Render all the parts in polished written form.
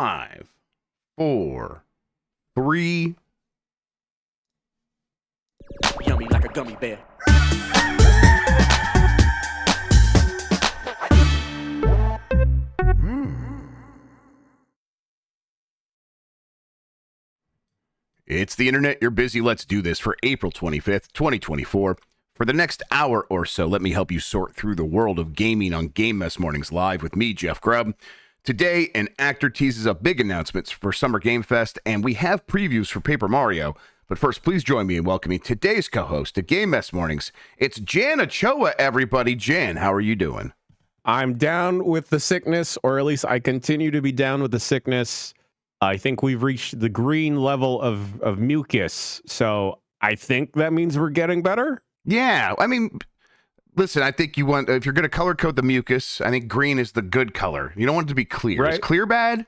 5, 4, 3. Yummy like a gummy bear. It's the internet. You're busy. Let's do this for April 25th, 2024. For the next hour or so, let me help you sort through the world of gaming on Game Mess Mornings Live with me, Jeff Grubb. Today, an actor teases up big announcements for Summer Game Fest, and we have previews for Paper Mario. But first, please join me in welcoming today's co-host to Game Mess Mornings. It's Jan Ochoa, everybody. Jan, how are you doing? I'm down with the sickness, or at least I continue to be down with the sickness. I think we've reached the green level of mucus, so I think that means we're getting better. Yeah, I mean, listen, I think if you're going to color code the mucus, I think green is the good color. You don't want it to be clear. Right. Is clear bad?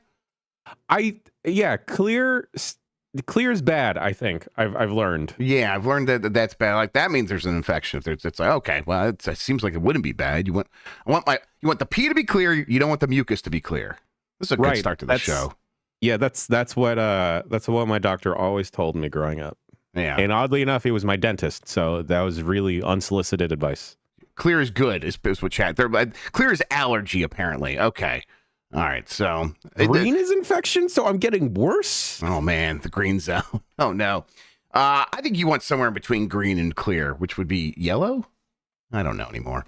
Clear is bad, I think. I've learned. Yeah, I've learned that that's bad. Like that means there's an infection. It's like, okay, well, it seems like it wouldn't be bad. You want the pee to be clear. You don't want the mucus to be clear. This is a good start to the show. Yeah, that's what my doctor always told me growing up. Yeah, and oddly enough, it was my dentist, so that was really unsolicited advice. Clear is good, is what chat. Clear is allergy, apparently. Okay, all right. So green is infection, so I'm getting worse. Oh man, the green zone. Oh no. I think you want somewhere in between green and clear, which would be yellow. I don't know anymore.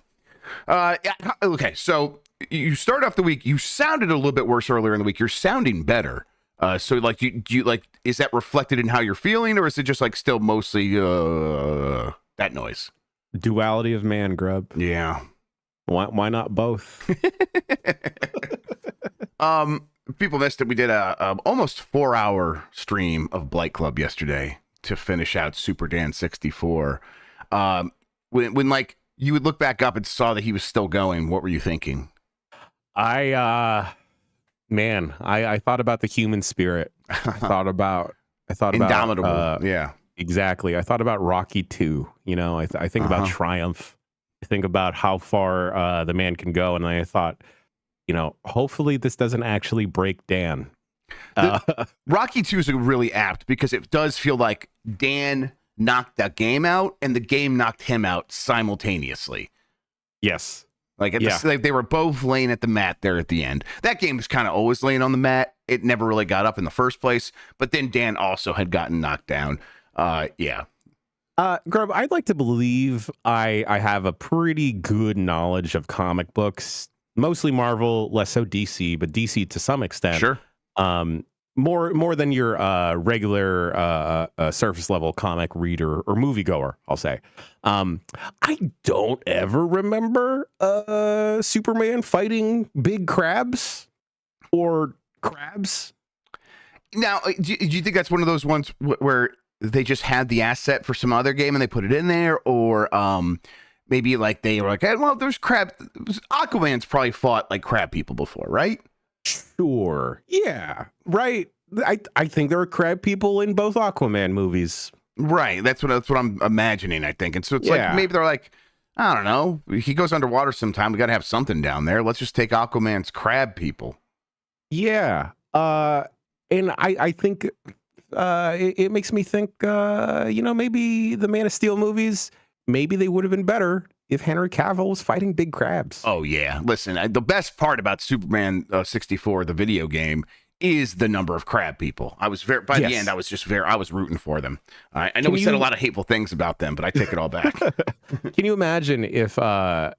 Okay, so you start off the week. You sounded a little bit worse earlier in the week. You're sounding better. So like, do you like, is that reflected in how you're feeling, or is it just like still mostly that noise? Duality of man, Grubb. Yeah. Why not both? People missed it. We did a almost 4-hour stream of Blight Club yesterday to finish out Super Dan 64. When like you would look back up and saw that he was still going, what were you thinking? I thought about the human spirit. I thought about Indomitable. Yeah, exactly. I thought about Rocky 2. You know, I think about triumph. I think about how far the man can go, and I thought, you know, hopefully this doesn't actually break Dan. Rocky 2 is really apt because it does feel like Dan knocked that game out, and the game knocked him out simultaneously. Yes. Like, they were both laying at the mat there at the end. That game was kind of always laying on the mat. It never really got up in the first place. But then Dan also had gotten knocked down. Yeah. Grubb, I'd like to believe I have a pretty good knowledge of comic books. Mostly Marvel, less so DC, but DC to some extent. Sure. More than your regular surface level comic reader or moviegoer, I'll say. I don't ever remember Superman fighting big crabs or crabs. Now, do you think that's one of those ones where they just had the asset for some other game and they put it in there, or maybe like they were like, hey, well, there's crab. Aquaman's probably fought like crab people before, right? Sure. Yeah. Right. I think there are crab people in both Aquaman movies. Right. That's what I'm imagining, I think. And so it's like maybe they're like, I don't know. He goes underwater sometime. We got to have something down there. Let's just take Aquaman's crab people. Yeah. And I think it makes me think, maybe the Man of Steel movies, maybe they would have been better if Henry Cavill was fighting big crabs. Oh, yeah. Listen, the best part about Superman 64, the video game, is the number of crab people. I was the end, I was rooting for them. I know we said a lot of hateful things about them, but I take it all back. Can you imagine if the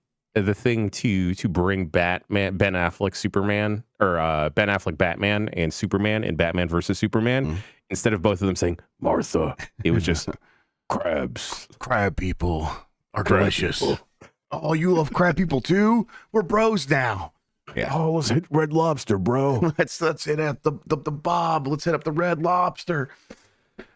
thing to bring Ben Affleck Superman, or Ben Affleck Batman and Superman in Batman versus Superman, instead of both of them saying, Martha, it was just crabs. Crab people are delicious. Oh, you love crab people too? We're bros now. Yeah. Oh, let's hit Red Lobster, bro. let's hit up the Bob. Let's hit up the Red Lobster.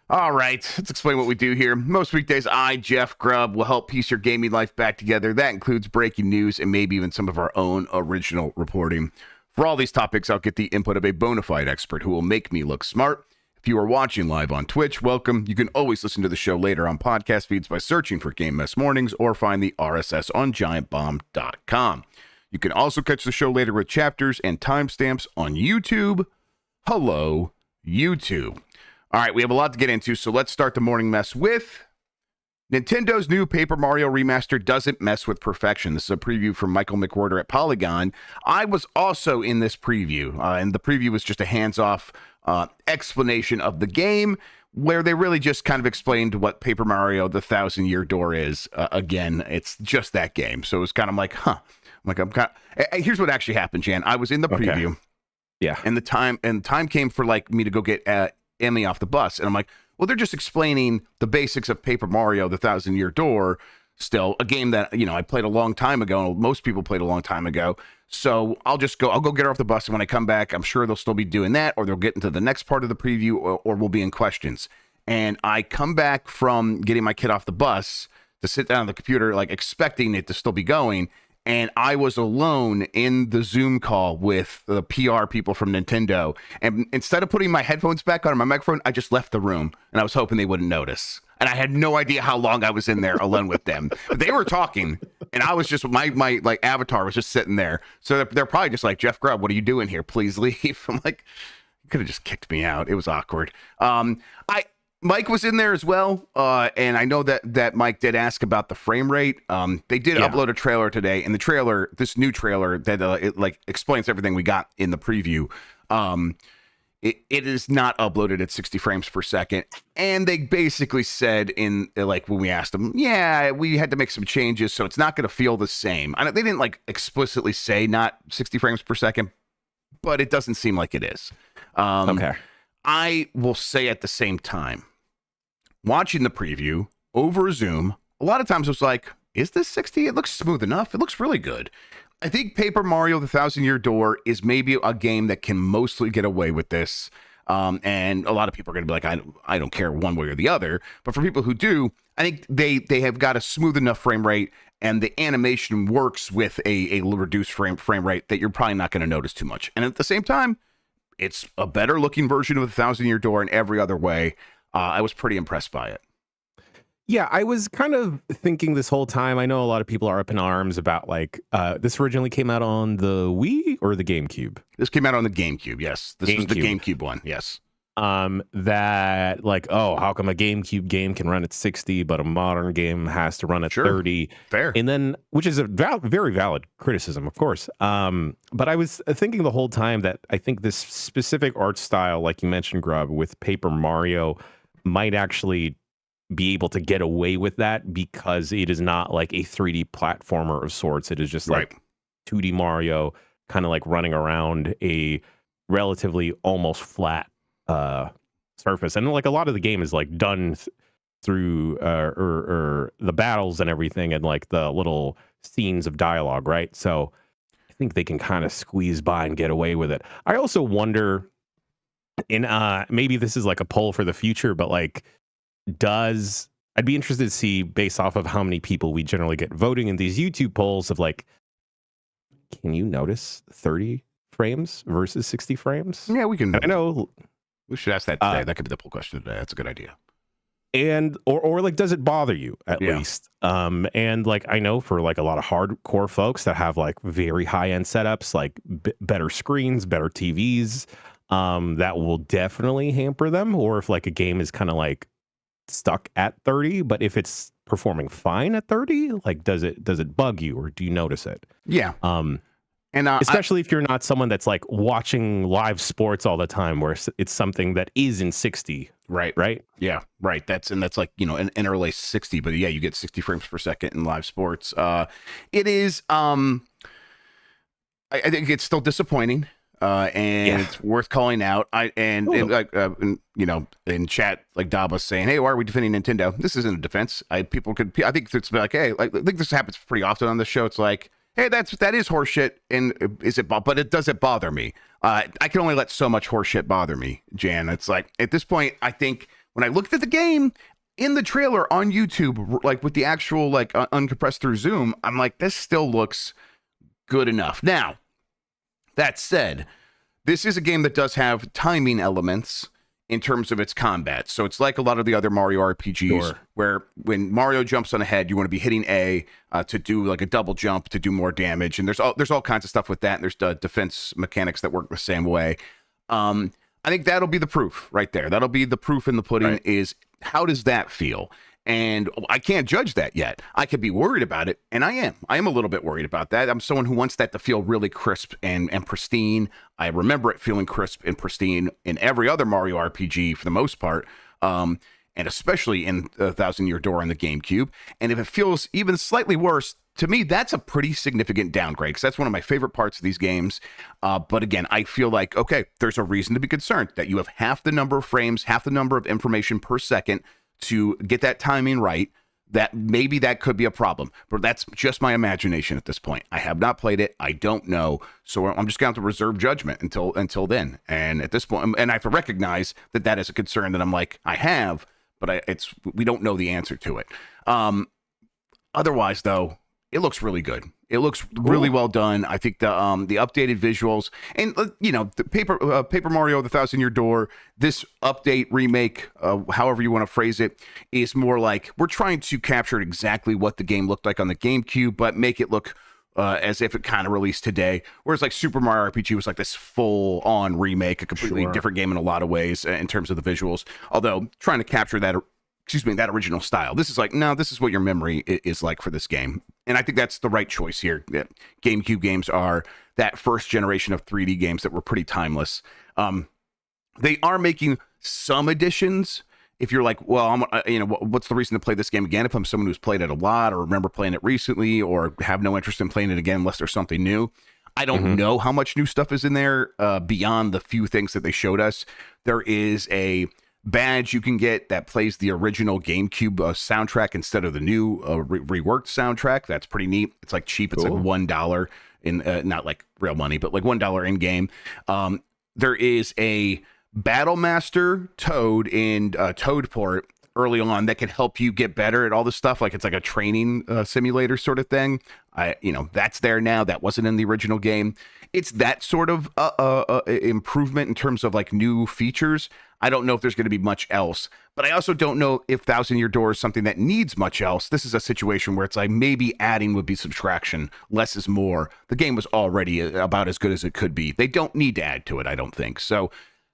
All right, let's explain what we do here. Most weekdays, I, Jeff Grubb, will help piece your gaming life back together. That includes breaking news and maybe even some of our own original reporting. For all these topics, I'll get the input of a bona fide expert who will make me look smart. If you are watching live on Twitch, welcome. You can always listen to the show later on podcast feeds by searching for Game Mess Mornings or find the RSS on giantbomb.com. You can also catch the show later with chapters and timestamps on YouTube. Hello, YouTube. All right, we have a lot to get into, so let's start the morning mess with Nintendo's new Paper Mario remaster doesn't mess with perfection. This is a preview from Michael McWhorter at Polygon. I was also in this preview, and the preview was just a hands-off explanation of the game, where they really just kind of explained what Paper Mario: The Thousand Year Door is. Again, it's just that game. So it was kind of like, huh. Here's what actually happened, Jan. I was in the preview. Yeah. And the time came for like me to go get Emmy off the bus. And I'm like, well, they're just explaining the basics of Paper Mario: The Thousand Year Door. Still a game that, I played a long time ago, and most people played a long time ago. So I'll go get her off the bus, and when I come back, I'm sure they'll still be doing that, or they'll get into the next part of the preview, or we'll be in questions. And I come back from getting my kid off the bus to sit down on the computer, like expecting it to still be going. And I was alone in the Zoom call with the PR people from Nintendo. And instead of putting my headphones back on my microphone, I just left the room, and I was hoping they wouldn't notice. And I had no idea how long I was in there alone with them. But they were talking, and I was just, my like avatar was just sitting there. So they're probably just like, Jeff Grubb, what are you doing here? Please leave. I'm like, you could have just kicked me out. It was awkward. Mike was in there as well, and I know that Mike did ask about the frame rate. They did upload a trailer today, and the trailer, this new trailer that it like explains everything we got in the preview. It is not uploaded at 60 frames per second, and they basically said in like when we asked them, yeah, we had to make some changes, so it's not going to feel the same. They didn't like explicitly say not 60 frames per second, but it doesn't seem like it is. Okay. I will say at the same time, watching the preview over Zoom, a lot of times I was like, is this 60? It looks smooth enough. It looks really good. I think Paper Mario: The Thousand Year Door is maybe a game that can mostly get away with this. And a lot of people are going to be like, I don't care one way or the other. But for people who do, I think they have got a smooth enough frame rate, and the animation works with a reduced frame rate that you're probably not going to notice too much. And at the same time, it's a better looking version of The Thousand Year Door in every other way. I was pretty impressed by it. Yeah, I was kind of thinking this whole time. I know a lot of people are up in arms about like this originally came out on the Wii or the GameCube. This came out on the GameCube. Yes, this was the GameCube one. Yes. That like, oh, how come a GameCube game can run at 60, but a modern game has to run at 30? Fair. And then, which is a very valid criticism, of course. But I was thinking the whole time that I think this specific art style, like you mentioned, Grubb, with Paper Mario, might actually be able to get away with that because it is not like a 3D platformer of sorts. It is just like 2D Mario, kind of like running around a relatively almost flat surface. And like a lot of the game is like done through or the battles and everything, and like the little scenes of dialogue, right? So I think they can kind of squeeze by and get away with it. I also wonder, and maybe this is like a poll for the future, but like, I'd be interested to see, based off of how many people we generally get voting in these YouTube polls, of like, can you notice 30 frames versus 60 frames? Yeah, we can. I know we should ask that today. That could be the poll question today. That's a good idea. And or like, does it bother you at least? And like, I know for like a lot of hardcore folks that have like very high end setups, like better screens, better TVs, that will definitely hamper them. Or if like a game is kind of like stuck at 30, but if it's performing fine at 30, like does it bug you, or do you notice it? Yeah. And especially if you're not someone that's like watching live sports all the time, where it's something that is in 60. Right. Yeah. Right. That's like, an interlace 60, but yeah, you get 60 frames per second in live sports. It is, I think it's still disappointing. And it's worth calling out. In chat, like Daba's saying, "Hey, why are we defending Nintendo?" This isn't a defense. I think it's like, hey, I think this happens pretty often on the show. It's like, hey, that is horseshit, and but does it bother me? I can only let so much horseshit bother me, Jan. It's like at this point, I think when I looked at the game in the trailer on YouTube, like with the actual like uncompressed through Zoom, I'm like, this still looks good enough. Now, that said, this is a game that does have timing elements in terms of its combat. So it's like a lot of the other Mario RPGs, where when Mario jumps on a head, you want to be hitting A to do like a double jump to do more damage. And there's all kinds of stuff with that. And there's defense mechanics that work the same way. I think that'll be the proof right there. That'll be the proof in the pudding. Right. Is how does that feel? And I can't judge that yet. I could be worried about it, and I am. I am a little bit worried about that. I'm someone who wants that to feel really crisp and pristine. I remember it feeling crisp and pristine in every other Mario RPG for the most part, and especially in Thousand Year Door on the GameCube. And if it feels even slightly worse, to me, that's a pretty significant downgrade, because that's one of my favorite parts of these games. But again, I feel like, okay, there's a reason to be concerned that you have half the number of frames, half the number of information per second to get that timing right. That maybe that could be a problem, but that's just my imagination at this point. I have not played it. I don't know. So I'm just going to have to reserve judgment until then. And at this point, and I have to recognize that that is a concern that I'm like, I have, but we don't know the answer to it. Otherwise though, it looks really good. It looks really well done. I think the updated visuals and the Paper Mario: The Thousand Year Door, this update remake, however you want to phrase it, is more like we're trying to capture exactly what the game looked like on the GameCube, but make it look as if it kind of released today. Whereas like Super Mario RPG was like this full on remake, a completely different game in a lot of ways in terms of the visuals. Although trying to capture that original style. This is like, no, this is what your memory is like for this game. And I think that's the right choice here. GameCube games are that first generation of 3D games that were pretty timeless. They are making some additions. If you're like, well, what's the reason to play this game again? If I'm someone who's played it a lot or remember playing it recently or have no interest in playing it again unless there's something new. I don't know how much new stuff is in there beyond the few things that they showed us. There is a badge you can get that plays the original GameCube soundtrack instead of the new reworked soundtrack. That's pretty neat. It's like cheap. It's like $1 in not like real money, but like $1 in game. There is a Battle Master Toad in Toad Port early on that can help you get better at all this stuff. Like it's like a training simulator sort of thing. That's there now. That wasn't in the original game. It's that sort of improvement in terms of like new features. I don't know if there's going to be much else, but I also don't know if Thousand Year Door is something that needs much else. This is a situation where it's like maybe adding would be subtraction. Less is more. The game was already about as good as it could be. They don't need to add to it, I don't think. So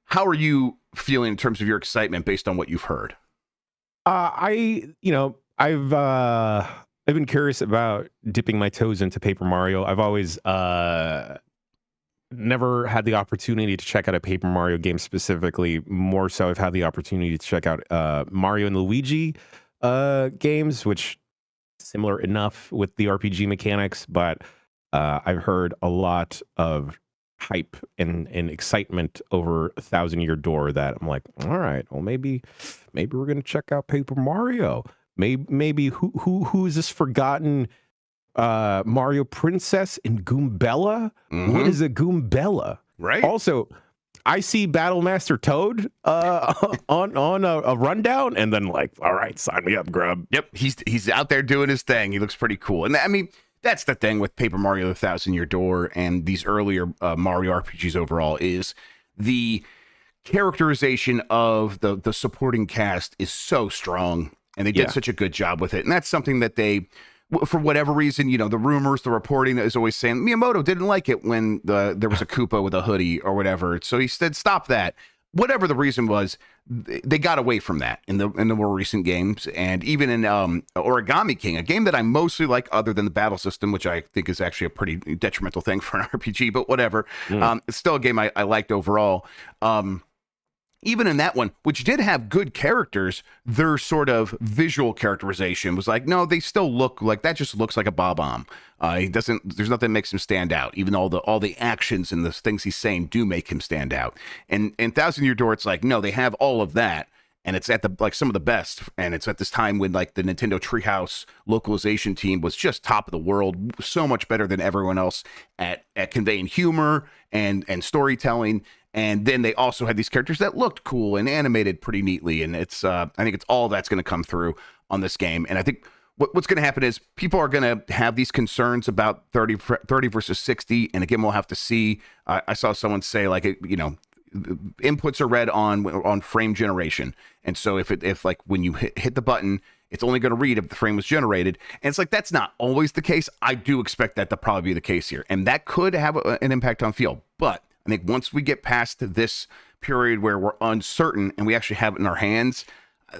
how are you feeling in terms of your excitement based on what you've heard? I've been curious about dipping my toes into Paper Mario. I've always never had the opportunity to check out a Paper Mario game specifically. More so, I've had the opportunity to check out Mario and Luigi games, which similar enough with the RPG mechanics, but I've heard a lot of hype and excitement over Thousand Year Door that I'm like, all right, well maybe we're gonna check out Paper Mario. Maybe who is this forgotten Mario Princess in Goombella? What is a Goombella? Right. Also, I see Battle Master Toad on a rundown, and then like, all right, sign me up, Grubb. Yep, he's out there doing his thing. He looks pretty cool, and I mean that's the thing with Paper Mario: The Thousand Year Door and these earlier Mario RPGs overall is the characterization of the supporting cast is so strong, and they did such a good job with it, and that's something that they. For whatever reason, the rumors, the reporting is always saying Miyamoto didn't like it when there was a Koopa with a hoodie or whatever. So he said, stop that. Whatever the reason was, they got away from that in the more recent games. And even in Origami King, a game that I mostly like other than the battle system, which I think is actually a pretty detrimental thing for an RPG, but whatever. It's still a game I liked overall. Even in that one, which did have good characters, their sort of visual characterization was like, no, they still look like that. Just looks like a Bob-omb. There's nothing that makes him stand out. Even all the actions and the things he's saying do make him stand out. And in Thousand Year Door, it's like, no, they have all of that. And it's at some of the best. And it's at this time when like the Nintendo Treehouse localization team was just top of the world, so much better than everyone else at conveying humor and storytelling. And then they also had these characters that looked cool and animated pretty neatly. And I think it's all that's going to come through on this game. And I think what's going to happen is people are going to have these concerns about 30 versus 60. And again, we'll have to see. I saw someone say like, inputs are read on frame generation. And so if like when you hit the button, it's only going to read if the frame was generated. And it's like, that's not always the case. I do expect that to probably be the case here. And that could have an impact on feel. But I think once we get past this period where we're uncertain and we actually have it in our hands,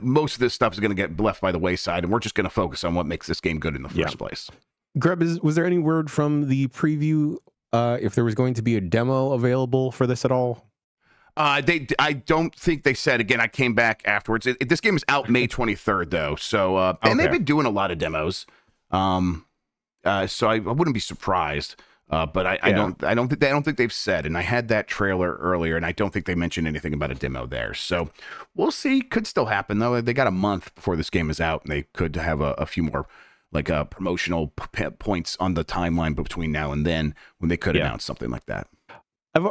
most of this stuff is going to get left by the wayside, and we're just going to focus on what makes this game good in the first place. Grubb, was there any word from the preview if there was going to be a demo available for this at all? I don't think they said. Again, I came back afterwards. This game is out May 23rd, though. So, and they've been doing a lot of demos. So I wouldn't be surprised. But I don't think they've said. And I had that trailer earlier, and I don't think they mentioned anything about a demo there. So we'll see. Could still happen though. They got a month before this game is out, and they could have a few more like promotional points on the timeline between now and then when they could announce something like that.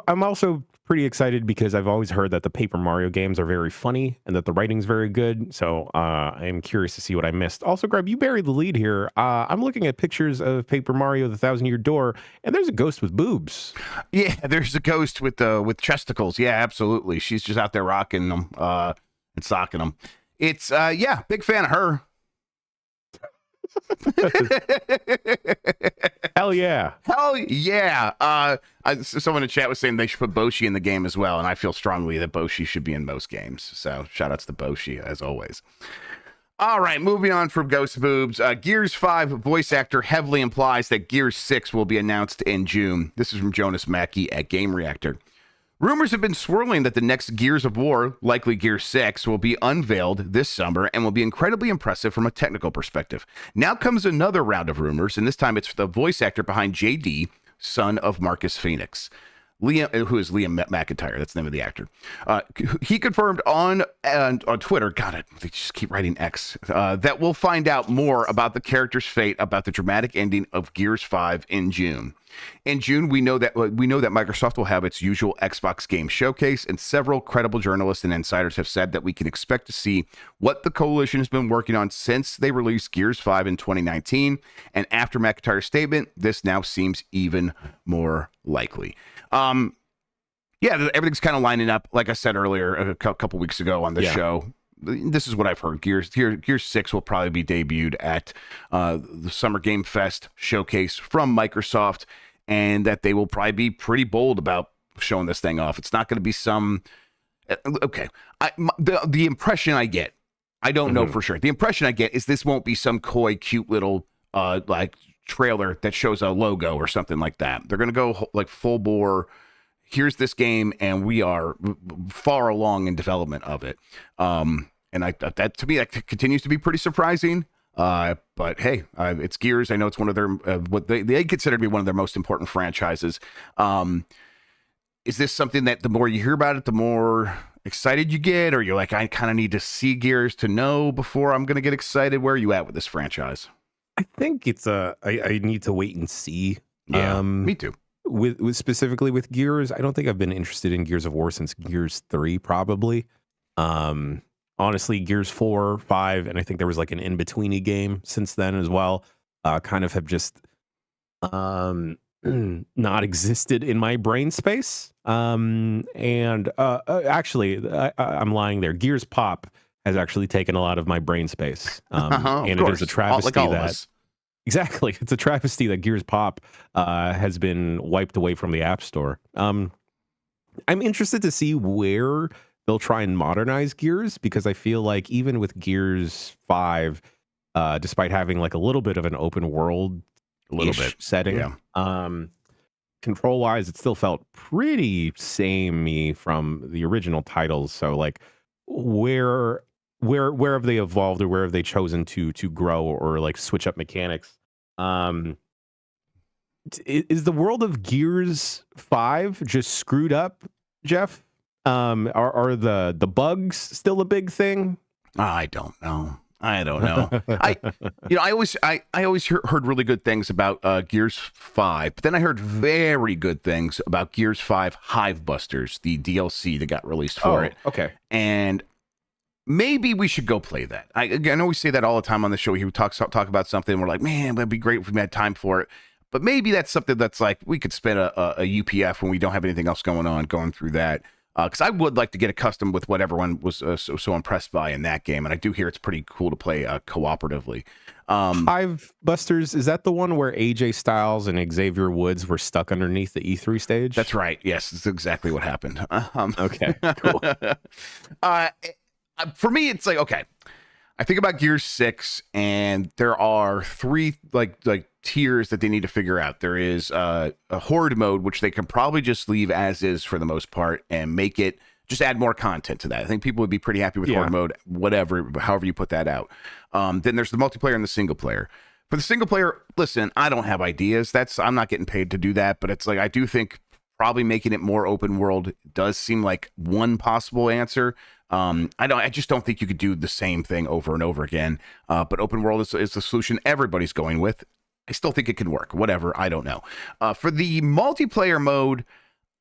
I'm also pretty excited because I've always heard that the Paper Mario games are very funny and that the writing's very good. So I'm curious to see what I missed. Also, Grubb, you buried the lead here. I'm looking at pictures of Paper Mario: The Thousand-Year Door, and there's a ghost with boobs. Yeah, there's a ghost with chesticles. Yeah, absolutely. She's just out there rocking them and socking them. It's big fan of her. Hell yeah. Someone in chat was saying they should put Boshi in the game as well, and I feel strongly that Boshi should be in most games. So shout outs to Boshi as always. All right, moving on from Ghost Boobs. Gears 5 voice actor heavily implies that Gears 6 will be announced in June. This is from Jonas Mackey at Game Reactor. Rumors have been swirling that the next Gears of War, likely Gears 6, will be unveiled this summer and will be incredibly impressive from a technical perspective. Now comes another round of rumors, and this time it's the voice actor behind JD, son of Marcus Phoenix. Liam, who is Liam McIntyre, that's the name of the actor. He confirmed on Twitter, they just keep writing X, that we'll find out more about the character's fate, about the dramatic ending of Gears 5 in June. In June, we know that Microsoft will have its usual Xbox game showcase, and several credible journalists and insiders have said that we can expect to see what the coalition has been working on since they released Gears 5 in 2019. And after McIntyre's statement, this now seems even more likely. Everything's kind of lining up. Like I said earlier, a couple weeks ago on the show, this is what I've heard. Gears 6 will probably be debuted at the Summer Game Fest showcase from Microsoft, and that they will probably be pretty bold about showing this thing off. It's not going to be some... Okay. The impression I get, I don't know for sure. The impression I get is this won't be some coy, cute little like trailer that shows a logo or something like that. They're going to go like full bore. Here's this game, and we are far along in development of it. And that to me, that continues to be pretty surprising. But hey, it's Gears. I know it's one of their what they consider to be one of their most important franchises. Is this something that the more you hear about it, the more excited you get, or you're like, I kind of need to see Gears to know before I'm going to get excited? Where are you at with this franchise? I think it's I need to wait and see. Yeah, me too. With specifically with Gears, I don't think I've been interested in Gears of War since Gears 3, probably. Honestly, Gears 4, 5, and I think there was like an in-betweeny game since then as well, kind of have just not existed in my brain space. Actually, I'm lying there. Gears Pop has actually taken a lot of my brain space. And it is a travesty Exactly. It's a travesty that Gears Pop has been wiped away from the App Store. I'm interested to see where they'll try and modernize Gears, because I feel like even with Gears 5, despite having like a little bit of an open world setting, control-wise, it still felt pretty samey from the original titles. So like where have they evolved, or where have they chosen to grow or like switch up mechanics? Is the world of Gears 5 just screwed up, Jeff? Are the bugs still a big thing? I don't know. I always heard really good things about Gears 5, but then I heard very good things about Gears 5 Hivebusters, the DLC that got released for it. Okay. And maybe we should go play that. I know we say that all the time on the show. We talk about something, and we're like, man, that'd be great if we had time for it. But maybe that's something that's like, we could spend a UPF when we don't have anything else going on, going through that. Because I would like to get accustomed with what everyone was so impressed by in that game. And I do hear it's pretty cool to play cooperatively. Hive Busters, is that the one where AJ Styles and Xavier Woods were stuck underneath the E3 stage? That's right. Yes, that's exactly what happened. Okay, cool. uh, for me, it's like, okay, I think about Gear 6, and there are three like tiers that they need to figure out. There is a horde mode, which they can probably just leave as is for the most part and make it just add more content to that. I think people would be pretty happy with horde mode, whatever, however you put that out. Then there's the multiplayer and the single player. For the single player, listen, I don't have ideas. I'm not getting paid to do that, but it's like, I do think probably making it more open world does seem like one possible answer. I just don't think you could do the same thing over and over again. But open world is the solution everybody's going with. I still think it can work. Whatever, I don't know. For the multiplayer mode,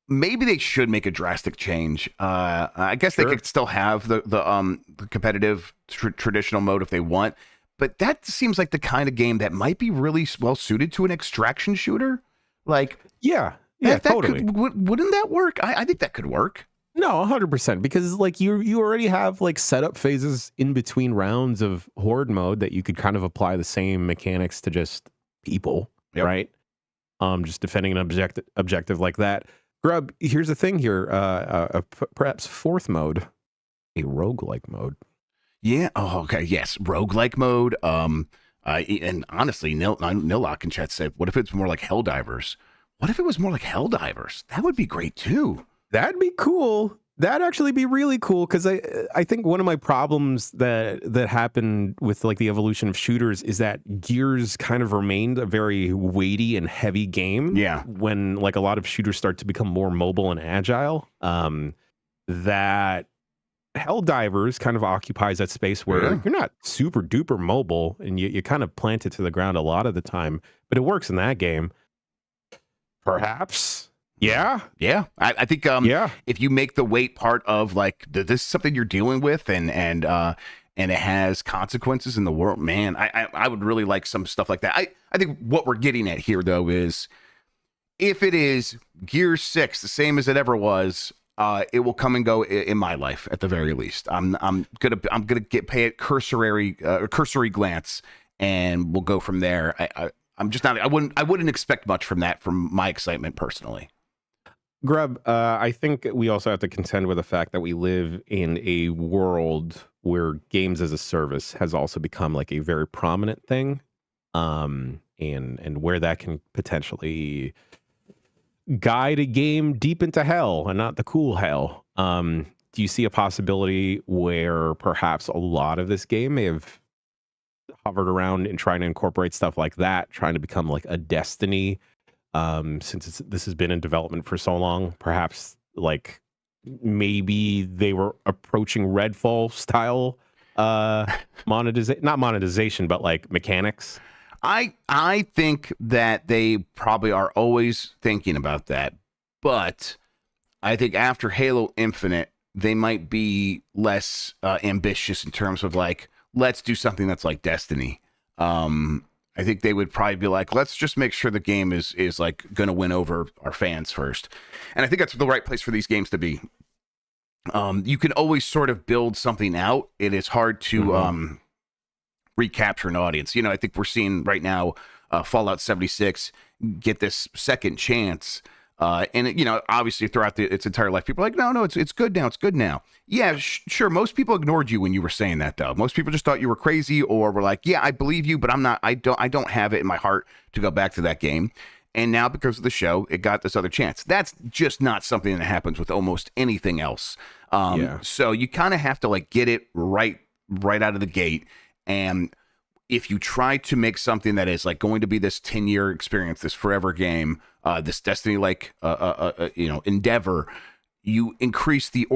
maybe they should make a drastic change. I guess they could still have the competitive traditional mode if they want, but that seems like the kind of game that might be really well suited to an extraction shooter. Like, yeah, totally. Wouldn't that work? I think that could work. No, 100%, because like you already have like setup phases in between rounds of horde mode that you could kind of apply the same mechanics to just people, right? Just defending an objective like that. Grubb, here's the thing here, perhaps fourth mode, a roguelike mode. Yeah. Oh, okay. Yes. Roguelike mode. And honestly, Nillock in chat said, what if it's more like Helldivers? What if it was more like Helldivers? That would be great too. That'd be cool. That'd actually be really cool, because I think one of my problems that happened with like the evolution of shooters is that Gears kind of remained a very weighty and heavy game. Yeah. When like a lot of shooters start to become more mobile and agile, that Helldivers kind of occupies that space where you're not super duper mobile and you kind of plant it to the ground a lot of the time, but it works in that game. Perhaps. Yeah. I think if you make the weight part of like this is something you're dealing with and it has consequences in the world, man, I would really like some stuff like that. I think what we're getting at here though is if it is Gear 6 the same as it ever was, it will come and go in my life at the very least. I'm gonna pay it cursory glance, and we'll go from there. I'm just not. I wouldn't expect much from that, from my excitement personally. Grubb, I think we also have to contend with the fact that we live in a world where games as a service has also become like a very prominent thing, and where that can potentially guide a game deep into hell and not the cool hell. Do you see a possibility where perhaps a lot of this game may have hovered around and trying to incorporate stuff like that, trying to become like a Destiny? Since this has been in development for so long, perhaps like maybe they were approaching Redfall style not monetization, but like mechanics. I think that they probably are always thinking about that, but I think after Halo Infinite, they might be less ambitious in terms of like, let's do something that's like Destiny. I think they would probably be like, let's just make sure the game is like going to win over our fans first. And I think that's the right place for these games to be. You can always sort of build something out. It is hard to recapture an audience. You know, I think we're seeing right now Fallout 76 get this second chance. And, you know, obviously throughout its entire life, people are like, no, it's good now. It's good now. Yeah, sure. Most people ignored you when you were saying that, though. Most people just thought you were crazy or were like, yeah, I believe you, but I don't have it in my heart to go back to that game. And now because of the show, it got this other chance. That's just not something that happens with almost anything else. So you kind of have to like get it right out of the gate. And if you try to make something that is like going to be this 10-year experience, this forever game, this Destiny like endeavor, you increase the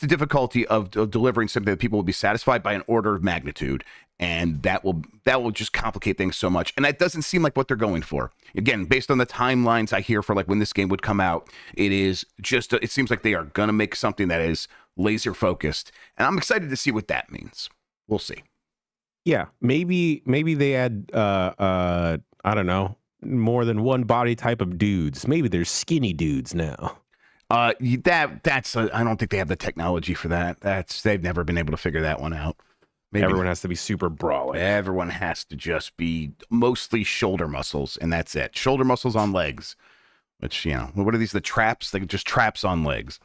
difficulty of delivering something that people will be satisfied by an order of magnitude, and that will just complicate things so much. And that doesn't seem like what they're going for. Again, based on the timelines I hear for like when this game would come out, it seems like they are gonna make something that is laser focused, and I'm excited to see what that means. We'll see. Yeah, maybe they add I don't know, more than one body type of dudes. Maybe there's skinny dudes now. I don't think they have the technology for that. They've never been able to figure that one out. Maybe Everyone not. has to be super brolic. Everyone has to just be mostly shoulder muscles, and that's it. Shoulder muscles on legs, which, what are these? The traps? They just traps on legs.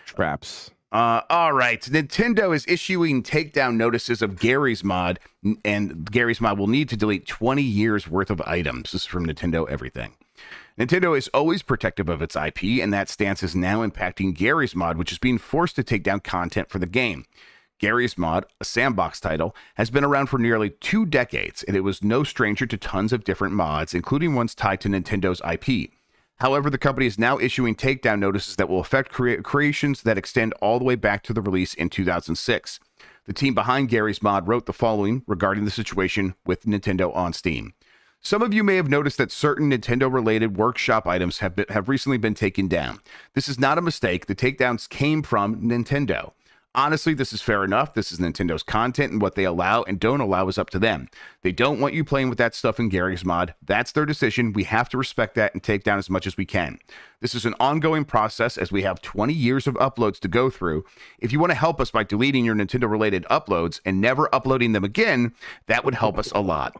Traps. All right. Nintendo is issuing takedown notices of Garry's Mod, and Garry's Mod will need to delete 20 years worth of items. This is from Nintendo Everything. Nintendo is always protective of its IP, and that stance is now impacting Garry's Mod, which is being forced to take down content for the game. Garry's Mod, a sandbox title, has been around for nearly 2 decades, and it was no stranger to tons of different mods, including ones tied to Nintendo's IP. However, the company is now issuing takedown notices that will affect creations that extend all the way back to the release in 2006. The team behind Garry's Mod wrote the following regarding the situation with Nintendo on Steam. Some of you may have noticed that certain Nintendo-related workshop items have recently been taken down. This is not a mistake. The takedowns came from Nintendo. Honestly, this is fair enough. This is Nintendo's content, and what they allow and don't allow is up to them. They don't want you playing with that stuff in Garry's Mod. That's their decision. We have to respect that and take down as much as we can. This is an ongoing process, as we have 20 years of uploads to go through. If you want to help us by deleting your Nintendo-related uploads and never uploading them again, that would help us a lot.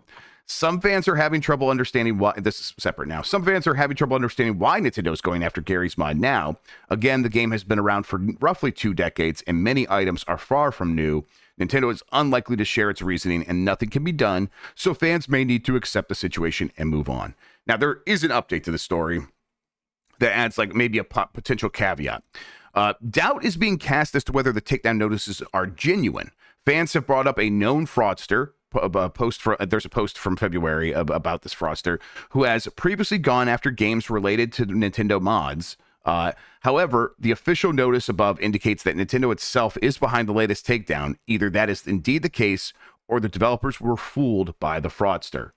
Some fans are having trouble understanding why. This is separate now. Some fans are having trouble understanding why Nintendo is going after Garry's Mod now. Again, the game has been around for roughly 2 decades, and many items are far from new. Nintendo is unlikely to share its reasoning, and nothing can be done, so fans may need to accept the situation and move on. Now, there is an update to the story that adds maybe a potential caveat. Doubt is being cast as to whether the takedown notices are genuine. Fans have brought up a known fraudster. There's a post from February about this fraudster who has previously gone after games related to Nintendo mods. However, the official notice above indicates that Nintendo itself is behind the latest takedown. Either that is indeed the case, or the developers were fooled by the fraudster.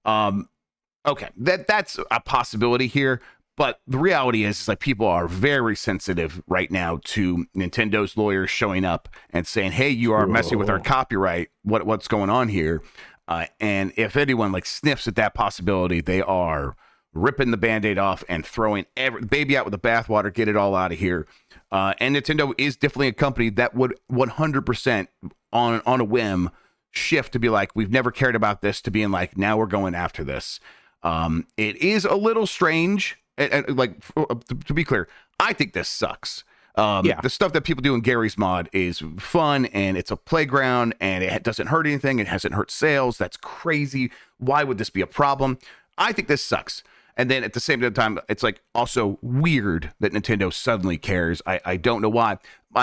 Okay, that's a possibility here. But the reality is people are very sensitive right now to Nintendo's lawyers showing up and saying, hey, you are messing with our copyright. What's going on here? And if anyone sniffs at that possibility, they are ripping the Band-Aid off and throwing the baby out with the bathwater, get it all out of here. And Nintendo is definitely a company that would 100% on a whim shift to be we've never cared about this, to being now we're going after this. It is a little strange. And to be clear, I think this sucks. The stuff that people do in Garry's Mod is fun, and it's a playground, and it doesn't hurt anything. It hasn't hurt sales. That's crazy. Why would this be a problem? I think this sucks. And then at the same time, it's also weird that Nintendo suddenly cares. I don't know why.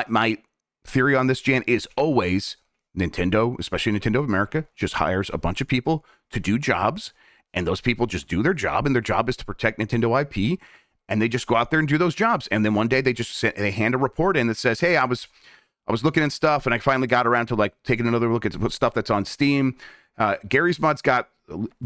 My theory on this, Jan, is always Nintendo, especially Nintendo of America, just hires a bunch of people to do jobs. And those people just do their job, and their job is to protect Nintendo IP, and they just go out there and do those jobs. And then one day they hand a report in that says, hey, I was looking at stuff, and I finally got around to taking another look at stuff that's on Steam. Garry's Mod's got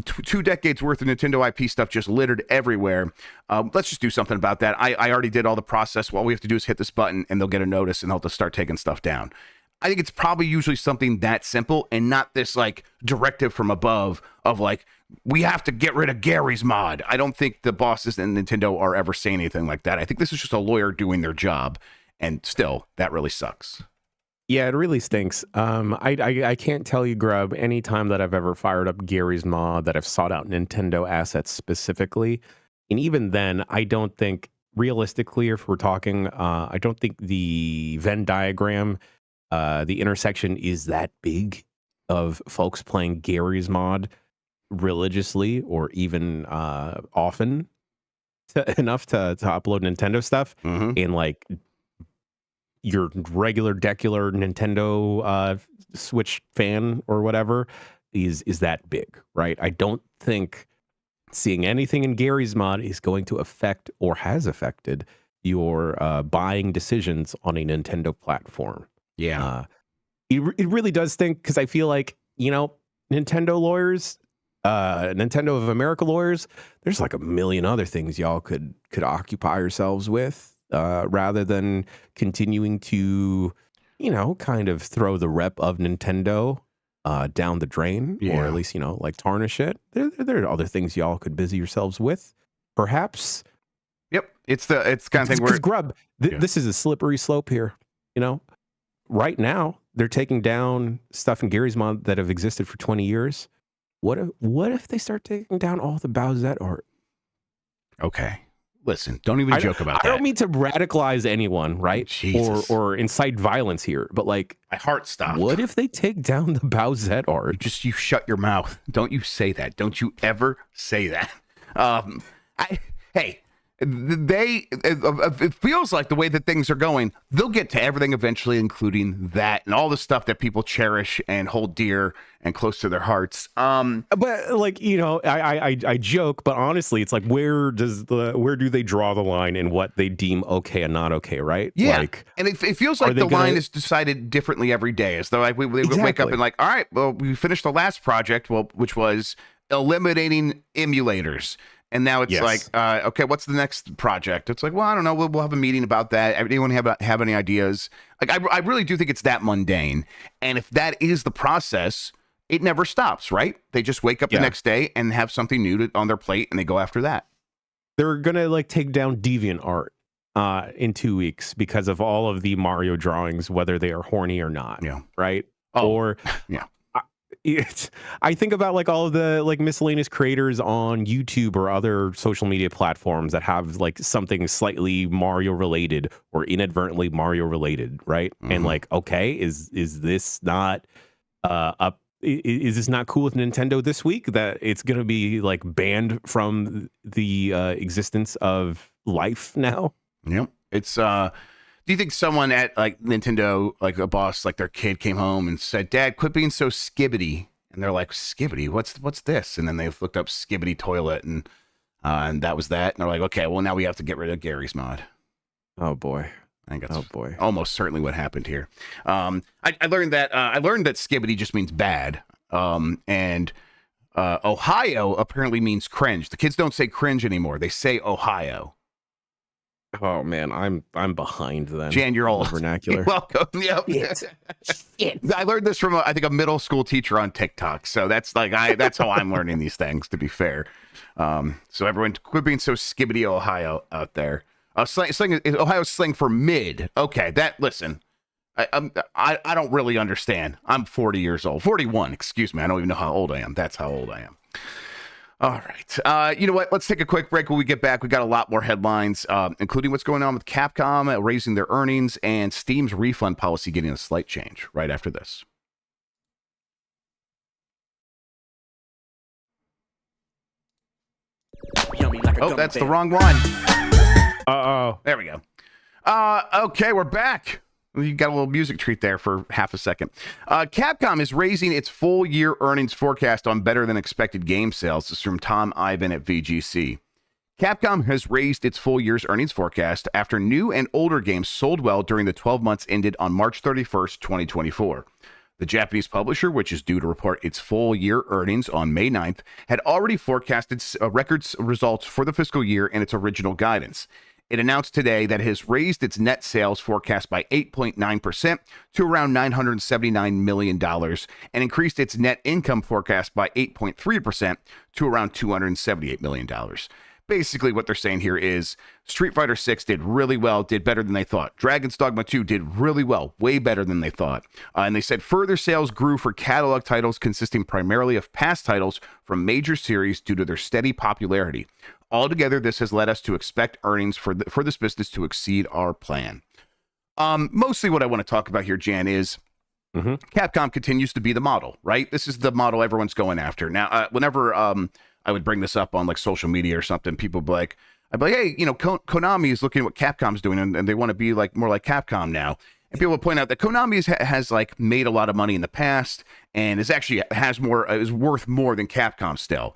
2 decades worth of Nintendo IP stuff just littered everywhere. Let's just do something about that. I already did all the process. All we have to do is hit this button, and they'll get a notice, and they'll just start taking stuff down. I think it's probably usually something that simple, and not this directive from above of we have to get rid of Garry's Mod. I don't think the bosses in Nintendo are ever saying anything like that. I think this is just a lawyer doing their job, and still, that really sucks. Yeah, it really stinks. I can't tell you, Grubb, any time that I've ever fired up Garry's Mod that I've sought out Nintendo assets specifically, and even then, I don't think, realistically, if we're talking, I don't think the Venn diagram, the intersection is that big of folks playing Garry's Mod religiously or even often enough to upload Nintendo stuff. And your regular decular Nintendo Switch fan or whatever is that big, right? I don't think seeing anything in Garry's Mod is going to affect or has affected your buying decisions on a Nintendo platform. Yeah. It really does stink, because I feel Nintendo lawyers, Nintendo of America lawyers, there's a million other things y'all could occupy yourselves with, rather than continuing to, kind of throw the rep of Nintendo down the drain, or at least, tarnish it. There are other things y'all could busy yourselves with, perhaps. Yep. It's kind of thing where Grubb, this is a slippery slope here. Right now, they're taking down stuff in Garry's Mod that have existed for 20 years. What if they start taking down all the Bowsette art? Okay. Listen, don't even joke about that. I don't mean to radicalize anyone, right? Jesus. Or incite violence here, but like, my heart stopped. What if they take down the Bowsette art? You shut your mouth. Don't you say that. Don't you ever say that. It feels like the way that things are going, they'll get to everything eventually, including that and all the stuff that people cherish and hold dear and close to their hearts. But like, I joke, but honestly, it's like, where do they draw the line in what they deem okay and not okay, right? Yeah, like, and it feels like the line is decided differently every day. As though like we wake up and like, all right, well, we finished the last project, which was eliminating emulators. And now it's like, okay, what's the next project? It's like, well, I don't know. We'll have a meeting about that. Anyone have any ideas? Like, I really do think it's that mundane. And if that is the process, it never stops, right? They just wake up the next day and have something new on their plate, and they go after that. They're gonna like take down Deviant art in 2 weeks because of all of the Mario drawings, whether they are horny or not. Yeah. Right. Oh, or yeah. I think about like all of the like miscellaneous creators on YouTube or other social media platforms that have like something slightly Mario related or inadvertently Mario related, right? Mm-hmm. And like, okay, is this not is this not cool with Nintendo this week that it's going to be like banned from the existence of life now? Yep. It's do you think someone at like Nintendo, like a boss, like their kid came home and said, "Dad, quit being so skibbity"? And they're like, "Skibbity? What's this?" And then they looked up skibbity toilet, and that was that. And they're like, "Okay, well now we have to get rid of Garry's Mod." Oh boy. I think that's almost certainly what happened here. I learned that skibbity just means bad. And Ohio apparently means cringe. The kids don't say cringe anymore. They say Ohio. Oh man, I'm behind then. Jan, you're old. Vernacular. You're welcome. Yep. Shit. I learned this from I think a middle school teacher on TikTok. So that's how I'm learning these things. To be fair, so everyone quit being so skibbity Ohio out there. Slang Ohio's slang for mid. Okay, listen. I don't really understand. I'm 40 years old. 41. Excuse me. I don't even know how old I am. That's how old I am. All right. You know what? Let's take a quick break. When we get back, we got a lot more headlines, including what's going on with Capcom raising their earnings and Steam's refund policy getting a slight change right after this. Yummy like a gummy that's bear. the wrong one. Uh-oh. There we go. Okay, we're back. You got a little music treat there for half a second. Capcom is raising its full year earnings forecast on better than expected game sales. This is from Tom Ivan at VGC. Capcom has raised its full year's earnings forecast after new and older games sold well during the 12 months ended on March 31st, 2024. The Japanese publisher, which is due to report its full year earnings on May 9th, had already forecasted record results for the fiscal year in its original guidance. It announced today that it has raised its net sales forecast by 8.9% to around $979 million and increased its net income forecast by 8.3% to around $278 million. Basically, what they're saying here is Street Fighter 6 did really well, did better than they thought. Dragon's Dogma 2 did really well, way better than they thought. And they said further sales grew for catalog titles consisting primarily of past titles from major series due to their steady popularity. Altogether, this has led us to expect earnings for this business to exceed our plan. Mostly what I want to talk about here, Jan, is Capcom continues to be the model, right? This is the model everyone's going after. Now, whenever I would bring this up on like social media or something, people would be like, I'd be like, hey, Konami is looking at what Capcom's doing and they want to be like more like Capcom now. And people would point out that Konami has like made a lot of money in the past and is worth more than Capcom still.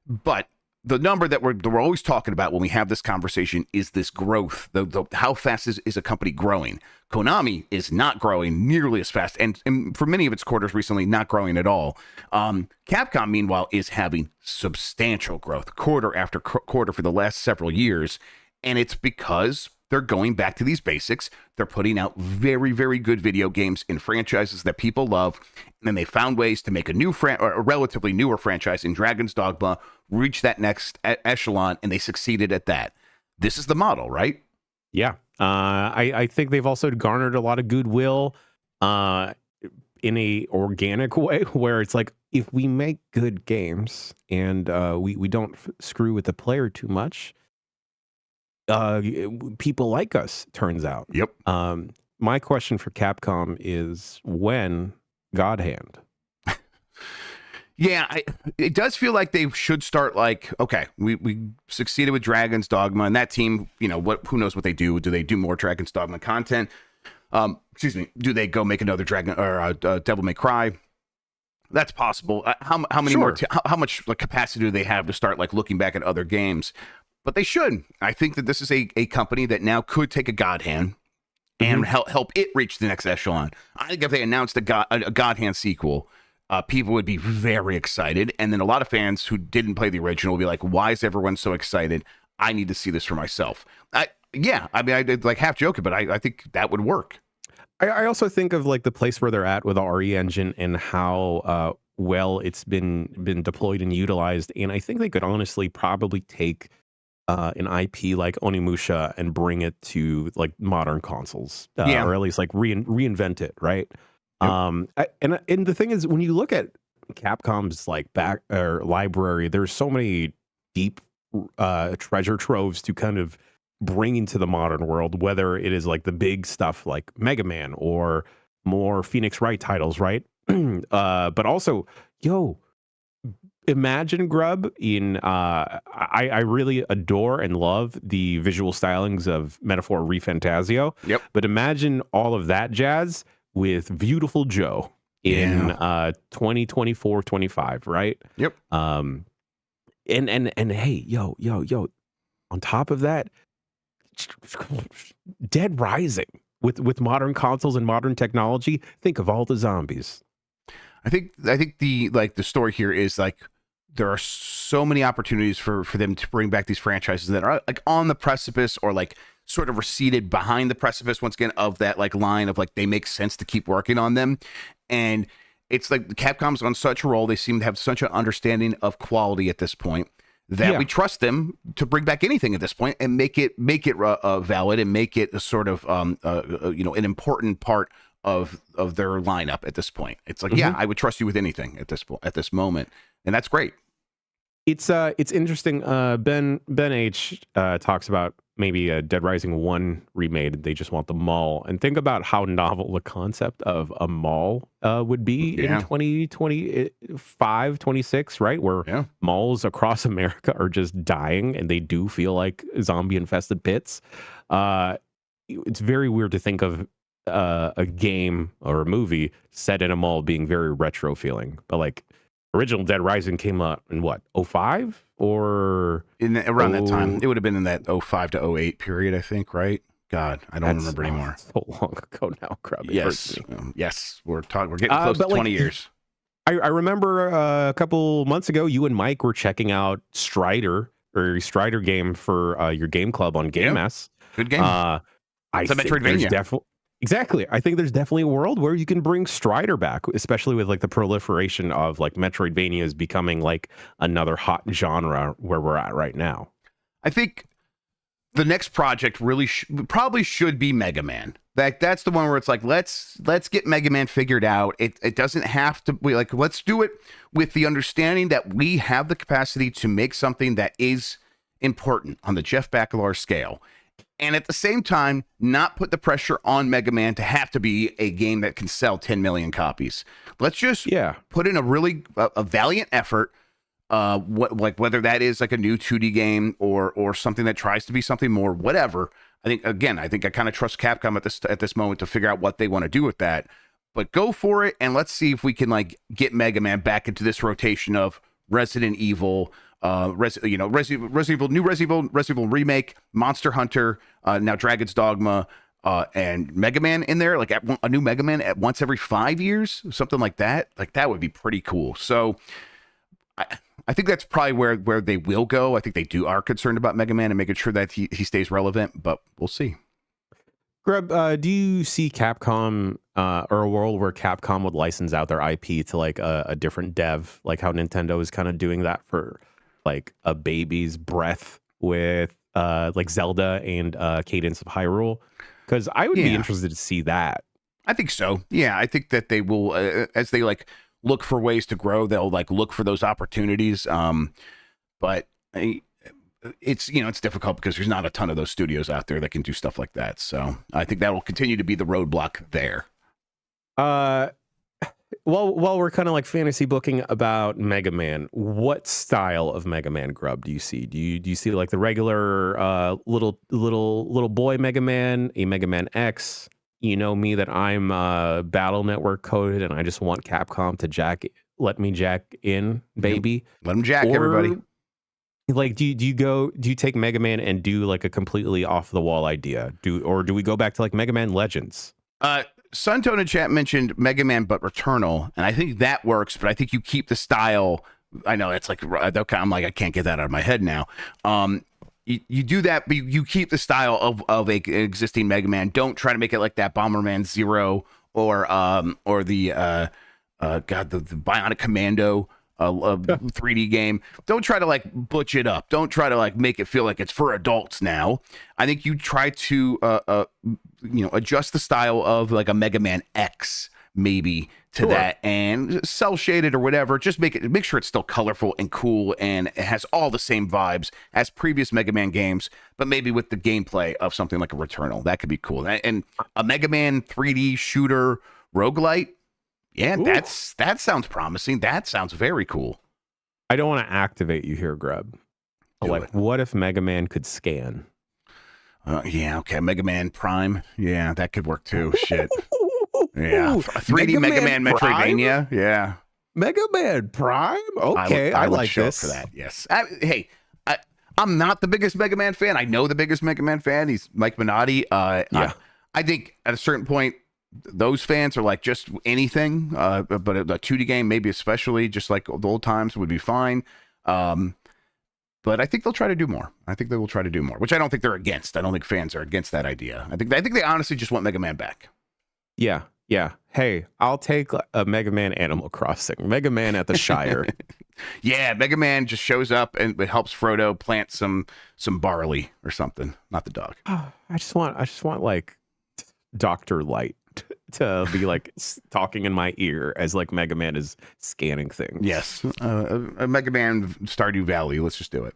But the number that we're always talking about when we have this conversation is this growth. How fast is a company growing? Konami is not growing nearly as fast, and for many of its quarters recently, not growing at all. Capcom, meanwhile, is having substantial growth quarter after quarter for the last several years, and it's because they're going back to these basics. They're putting out very, very good video games in franchises that people love, and then they found ways to make a relatively newer franchise in Dragon's Dogma reach that next echelon, and they succeeded at that. This is the model, right? Yeah. I think they've also garnered a lot of goodwill in a organic way where it's like, if we make good games and we don't screw with the player too much, people like us, turns out. Yep. My question for Capcom is, when God Hand? Yeah, it does feel like they should start like, okay, we succeeded with Dragon's Dogma, and that team, who knows what they do? Do they do more Dragon's Dogma content? Excuse me. Do they go make another Dragon or Devil May Cry? That's possible. How many Sure. more? How much like capacity do they have to start like looking back at other games? But they should. I think that this is a company that now could take a God Hand and help it reach the next echelon. I think if they announced a God Hand sequel, people would be very excited, and then a lot of fans who didn't play the original will be like, "Why is everyone so excited? I need to see this for myself." I did like half joking, but I think that would work. I also think of like the place where they're at with the RE engine and how well it's been deployed and utilized, and I think they could honestly probably take an IP like Onimusha and bring it to like modern consoles, or at least like reinvent it, right? Yep. And the thing is, when you look at Capcom's like back or library, there's so many deep treasure troves to kind of bring into the modern world, whether it is like the big stuff like Mega Man or more Phoenix Wright titles, right? But also, imagine Grubb in I really adore and love the visual stylings of Metaphor ReFantazio. Yep. But imagine all of that jazz with Beautiful Joe in 2024-25, right? Yep. And hey, yo, on top of that, Dead Rising with modern consoles and modern technology. Think of all the zombies. I think the story here is like, there are so many opportunities for them to bring back these franchises that are like on the precipice or like sort of receded behind the precipice once again of that like line of like they make sense to keep working on them. And it's like Capcom's on such a roll. They seem to have such an understanding of quality at this point that we trust them to bring back anything at this point and make it valid and make it a sort of an important part of their lineup at this point. It's like, I would trust you with anything at this moment, and that's great. It's interesting. Ben H talks about maybe a Dead Rising 1 remade. They just want the mall, and think about how novel the concept of a mall would be in 2025, 26, right? Where malls across America are just dying, and they do feel like zombie infested pits. It's very weird to think of a game or a movie set in a mall being very retro feeling, but like original Dead Rising came out in what, 05 or around that time? It would have been in that 05 to 08 period, I think, right? God, I don't remember anymore. So long ago now, Grubb. Yes, we're getting close to 20 years. I remember a couple months ago, you and Mike were checking out Strider or your Strider game for your game club on Game S. Good game. It's a Metroidvania. Exactly. I think there's definitely a world where you can bring Strider back, especially with like the proliferation of like Metroidvanias becoming like another hot genre where we're at right now. I think the next project really probably should be Mega Man. That's the one where it's like, let's get Mega Man figured out. It doesn't have to be like, let's do it with the understanding that we have the capacity to make something that is important on the Jeff Bakalar scale. And at the same time, not put the pressure on Mega Man to have to be a game that can sell 10 million copies. Let's just put in a really a valiant effort, whether that is like a new 2D game or something that tries to be something more, whatever. I think I kind of trust Capcom at this moment to figure out what they want to do with that. But go for it, and let's see if we can like get Mega Man back into this rotation of Resident Evil, Resident Evil remake, Monster Hunter, now Dragon's Dogma, and Mega Man in there, like a new Mega Man at once every 5 years, something like that. Like that would be pretty cool. So I think that's probably where they will go. I think they are concerned about Mega Man and making sure that he stays relevant, but we'll see. Grubb, do you see Capcom or a world where Capcom would license out their IP to like a different dev, like how Nintendo is kind of doing that for like a baby's breath with like Zelda and Cadence of Hyrule? Because I would be interested to see that. I think so. Yeah, I think that they will, as they like look for ways to grow, they'll like look for those opportunities. But it's it's difficult because there's not a ton of those studios out there that can do stuff like that. So I think that will continue to be the roadblock there. Well, while we're kind of like fantasy booking about Mega Man, what style of Mega Man, Grubb, do you see? Do you see like the regular little boy Mega Man, a Mega Man X? You know me that I'm Battle Network coded, and I just want Capcom to let me jack in, baby. Let them jack, everybody. Like, do you take Mega Man and do like a completely off the wall idea? Or do we go back to like Mega Man Legends? Suntone in chat mentioned Mega Man but Returnal, and I think that works, but I think you keep the style. I know it's like, I'm like, I can't get that out of my head now. You do that, but you keep the style of an existing Mega Man. Don't try to make it like that Bomberman Zero or the Bionic Commando 3D game. Don't try to like butch it up. Don't try to like make it feel like it's for adults now. I think you try to adjust the style of like a Mega Man X maybe to that, and cell shaded or whatever. Just make sure it's still colorful and cool, and it has all the same vibes as previous Mega Man games, but maybe with the gameplay of something like a Returnal. That could be cool. And a Mega Man 3D shooter roguelite. Yeah, that sounds promising. That sounds very cool. I don't want to activate you here, Grubb. What if Mega Man could scan? Yeah, okay. Mega Man Prime. Yeah, that could work too. Shit. Yeah. 3D Mega Man Metroidvania. Yeah. Mega Man Prime? Okay, I like this. For that, yes. I'm not the biggest Mega Man fan. I know the biggest Mega Man fan. He's Mike Minotti. I think at a certain point, those fans are like just anything, but a 2D game, maybe especially just like the old times, would be fine. But I think they'll try to do more. I think they will try to do more, which I don't think they're against. I don't think fans are against that idea. I think they honestly just want Mega Man back. Yeah. Hey, I'll take a Mega Man Animal Crossing. Mega Man at the Shire. Yeah, Mega Man just shows up and it helps Frodo plant some barley or something. Not the dog. I just want like Dr. Light to be like talking in my ear as like Mega Man is scanning things. Yes, a Mega Man Stardew Valley. Let's just do it.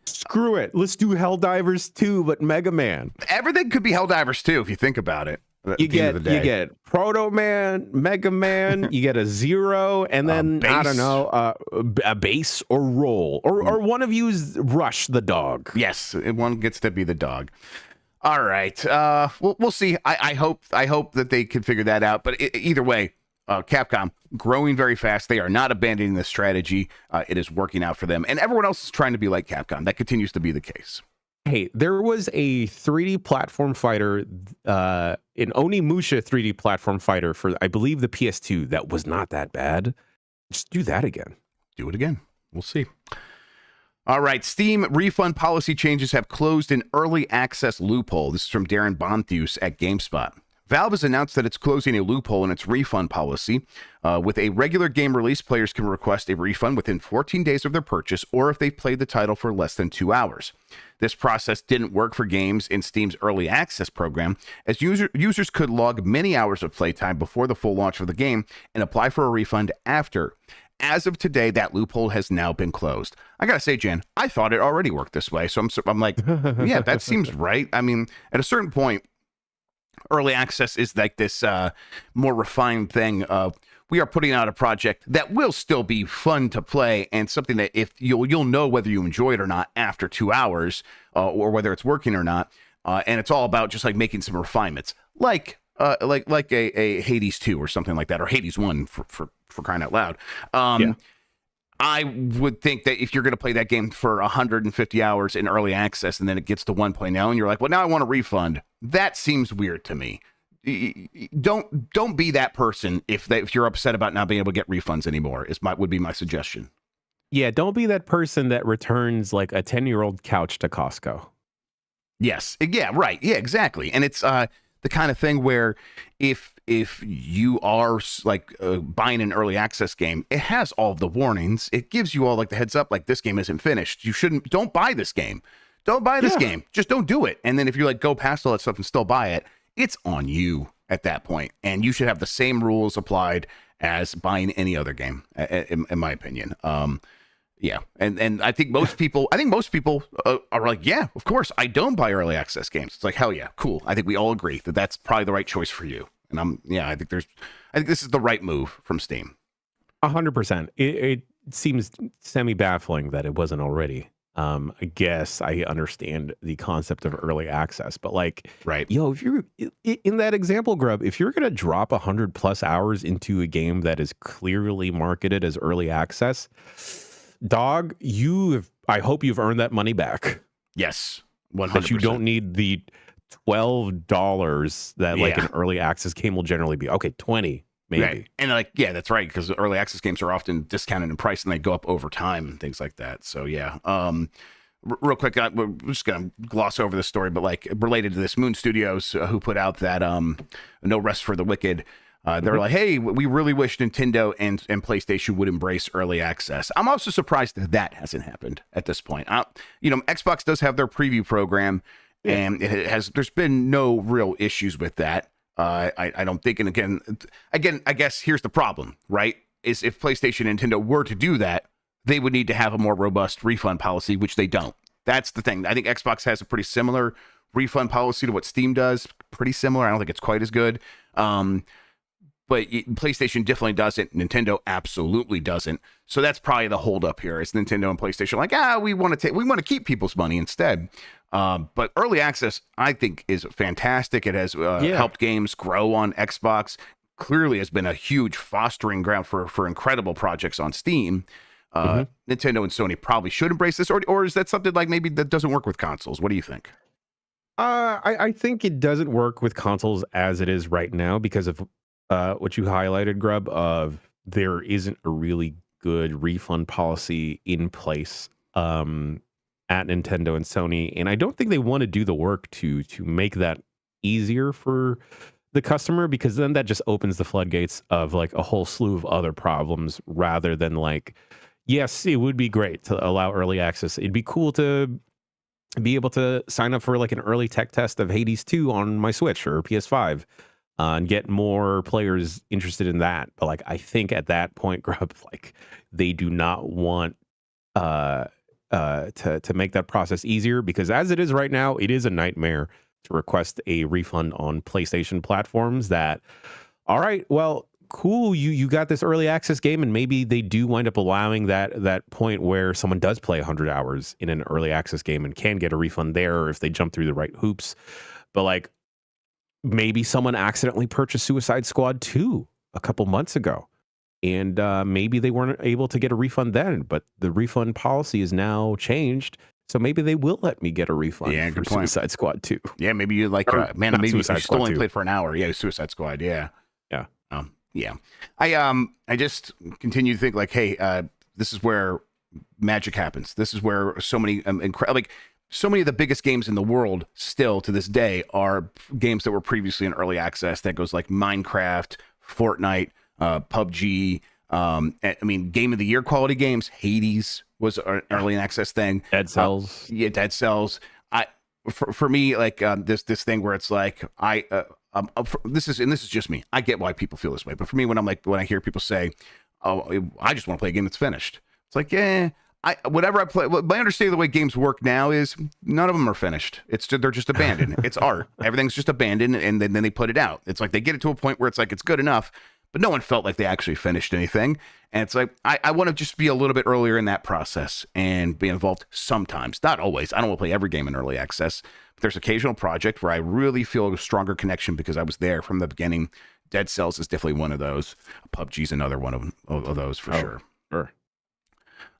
Screw it. Let's do Helldivers 2, but Mega Man. Everything could be Helldivers 2 if you think about it. You get Proto Man, Mega Man. You get a Zero, and then I don't know, a base or roll, or one of you's Rush the dog. Yes, one gets to be the dog. All right. We'll see. I hope that they can figure that out. But either way, Capcom growing very fast. They are not abandoning this strategy. It is working out for them, and everyone else is trying to be like Capcom. That continues to be the case. Hey, there was a 3D platform fighter, an Onimusha 3D platform fighter for, I believe, the PS2 that was not that bad. Just do that again. Do it again. We'll see. All right, Steam refund policy changes have closed an early access loophole. This is from Darren Bontheus at GameSpot. Valve has announced that it's closing a loophole in its refund policy. With a regular game release, players can request a refund within 14 days of their purchase, or if they've played the title for less than 2 hours. This process didn't work for games in Steam's early access program, as users could log many hours of playtime before the full launch of the game and apply for a refund after. As of today, that loophole has now been closed. I gotta say, Jan, I thought it already worked this way, so I'm like, yeah, that seems right. I mean, at a certain point, early access is like this more refined thing of, we are putting out a project that will still be fun to play and something that if you'll know whether you enjoy it or not after 2 hours, or whether it's working or not. And it's all about just like making some refinements, like a Hades 2 or something like that, or Hades 1 for crying out loud. I would think that if you're going to play that game for 150 hours in early access and then it gets to 1.0 and you're like, well, now I want a refund, that seems weird to me. Don't be that person if you're upset about not being able to get refunds anymore. Would be my suggestion. Yeah, don't be that person that returns like a 10-year-old couch to Costco. Yes. Yeah, right. Yeah, exactly. And it's the kind of thing where if you are like buying an early access game, it has all of the warnings. It gives you all like the heads up, like this game isn't finished. Don't buy this game. Don't buy this game. Just don't do it. And then if you like go past all that stuff and still buy it, it's on you. at that point, and you should have the same rules applied as buying any other game, in my opinion. Yeah, and I think most people, are like, yeah, of course, I don't buy early access games. It's like, hell yeah, cool. I think we all agree that that's probably the right choice for you. And I think this is the right move from Steam. 100%. It seems semi-baffling that it wasn't already. I guess I understand the concept of early access, but like, right, if you're in that example, Grubb, if you're gonna drop 100+ hours into a game that is clearly marketed as early access, dog, I hope you've earned that money back. Yes, 100%. But you don't need the $12 that like an early access game will generally be. Okay, 20 maybe. Right. And like, yeah, that's right, because early access games are often discounted in price and they go up over time and things like that. So yeah. Real quick, we're just gonna gloss over this story, but like related to this, Moon Studios, who put out that No Rest for the Wicked. They're like, hey, we really wish Nintendo and PlayStation would embrace early access. I'm also surprised that hasn't happened at this point. Xbox does have their preview program, and there's been no real issues with that. I don't think, and again, I guess here's the problem, right? Is if PlayStation and Nintendo were to do that, they would need to have a more robust refund policy, which they don't. That's the thing. I think Xbox has a pretty similar refund policy to what Steam does. Pretty similar. I don't think it's quite as good. But PlayStation definitely doesn't. Nintendo absolutely doesn't. So that's probably the holdup here. Is Nintendo and PlayStation like, we want to keep people's money instead. But early access, I think, is fantastic. It has helped games grow on Xbox. Clearly, has been a huge fostering ground for incredible projects on Steam. Nintendo and Sony probably should embrace this, or is that something like maybe that doesn't work with consoles? What do you think? I think it doesn't work with consoles as it is right now because of what you highlighted, Grubb, of there isn't a really good refund policy in place at Nintendo and Sony, and I don't think they want to do the work to make that easier for the customer, because then that just opens the floodgates of like a whole slew of other problems, rather than like, yes, it would be great to allow early access. It'd be cool to be able to sign up for like an early tech test of Hades 2 on my Switch or PS5. And get more players interested in that. But like, I think at that point, Grubb, like they do not want to make that process easier, because as it is right now, it is a nightmare to request a refund on PlayStation platforms. That, all right, well, cool, you got this early access game, and maybe they do wind up allowing that point where someone does play 100 hours in an early access game and can get a refund there, or if they jump through the right hoops. But like, maybe someone accidentally purchased Suicide Squad 2 a couple months ago, and maybe they weren't able to get a refund then, but the refund policy is now changed, so maybe they will let me get a refund for Suicide Squad 2. Yeah, maybe you like, maybe you still only played for an hour. Yeah, Suicide Squad, yeah. Yeah. I just continue to think like, hey, this is where magic happens. This is where so many so many of the biggest games in the world still to this day are games that were previously in early access. That goes like Minecraft, Fortnite, PUBG. Game of the year quality games. Hades was an early access thing. Dead Cells. Dead Cells. For me, like this thing where it's like this is just me. I get why people feel this way, but for me, when I hear people say, "Oh, I just want to play a game that's finished," it's like, whatever I play. My understanding of the way games work now is none of them are finished. They're just abandoned. It's art. Everything's just abandoned, and then they put it out. It's like they get it to a point where it's like it's good enough, but no one felt like they actually finished anything. And it's like I want to just be a little bit earlier in that process and be involved sometimes, not always. I don't want to play every game in early access, but there's occasional project where I really feel a stronger connection because I was there from the beginning. Dead Cells is definitely one of those. PUBG's another one of those for sure. Sure.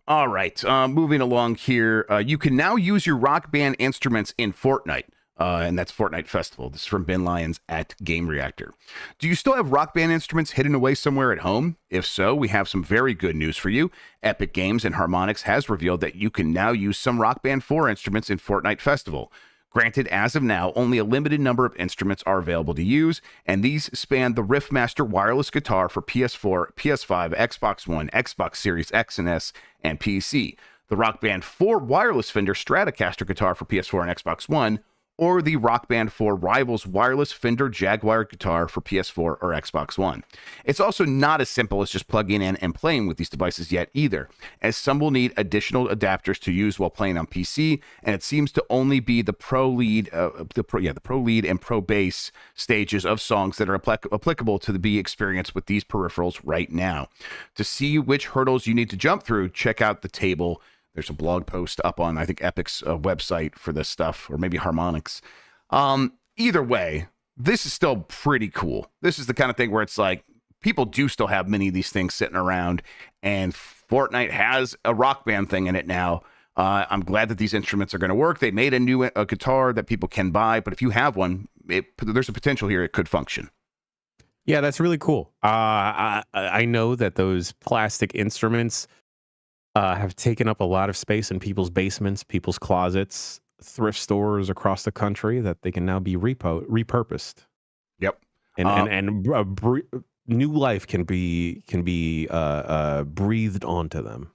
All right, moving along here. You can now use your Rock Band instruments in Fortnite, and that's Fortnite Festival. This is from Ben Lyons at Game Reactor. Do you still have Rock Band instruments hidden away somewhere at home? If so, we have some very good news for you. Epic Games and Harmonix has revealed that you can now use some Rock Band 4 instruments in Fortnite Festival. Granted, as of now, only a limited number of instruments are available to use, and these span the Riffmaster wireless guitar for PS4, PS5, Xbox One, Xbox Series X and S, and PC. The Rock Band 4 wireless Fender Stratocaster guitar for PS4 and Xbox One, or the Rock Band 4 Rivals wireless Fender Jaguar guitar for PS4 or Xbox One. It's also not as simple as just plugging in and playing with these devices yet either, as some will need additional adapters to use while playing on PC, and it seems to only be the Pro Lead, the Pro Lead and Pro Bass stages of songs that are applicable to the experience with these peripherals right now. To see which hurdles you need to jump through, check out the table. There's a blog post up on, I think, Epic's website for this stuff, or maybe Harmonix. Either way, this is still pretty cool. This is the kind of thing where it's like, people do still have many of these things sitting around, and Fortnite has a Rock Band thing in it now. I'm glad that these instruments are going to work. They made a new guitar that people can buy, but if you have one, there's a potential here it could function. Yeah, that's really cool. I know that those plastic instruments have taken up a lot of space in people's basements, people's closets, thrift stores across the country, that they can now be repurposed. Yep. And new life can be breathed onto them.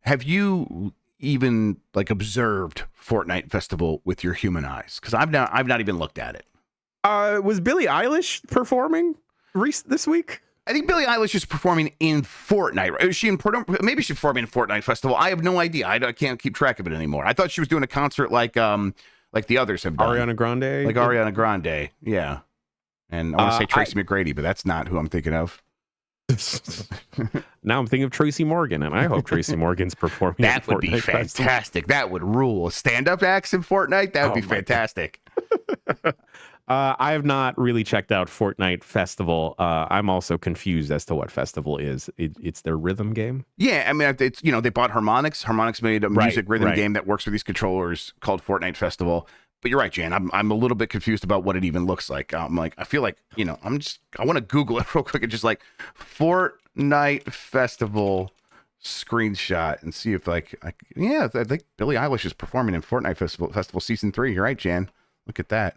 Have you even like observed Fortnite Festival with your human eyes? Because I've not even looked at it. Was Billie Eilish performing this week? I think Billie Eilish is performing in Fortnite. Is she in maybe she's performing in Fortnite Festival. I have no idea. I can't keep track of it anymore. I thought she was doing a concert like the others have done. Ariana Grande? Like Ariana Grande, yeah. And I want to say Tracy McGrady, but that's not who I'm thinking of. Now I'm thinking of Tracy Morgan, and I hope Tracy Morgan's performing. That would be fantastic. That would rule. Stand-up acts in Fortnite? That would be fantastic. I have not really checked out Fortnite Festival. I'm also confused as to what Festival is. It's their rhythm game? Yeah, I mean, it's, they bought Harmonix. Harmonix made a music rhythm game that works with these controllers called Fortnite Festival. But you're right, Jan. I'm a little bit confused about what it even looks like. I'm like, I feel like, I want to Google it real quick and just like Fortnite Festival screenshot and see if I think Billie Eilish is performing in Fortnite Festival Season 3. You're right, Jan. Look at that.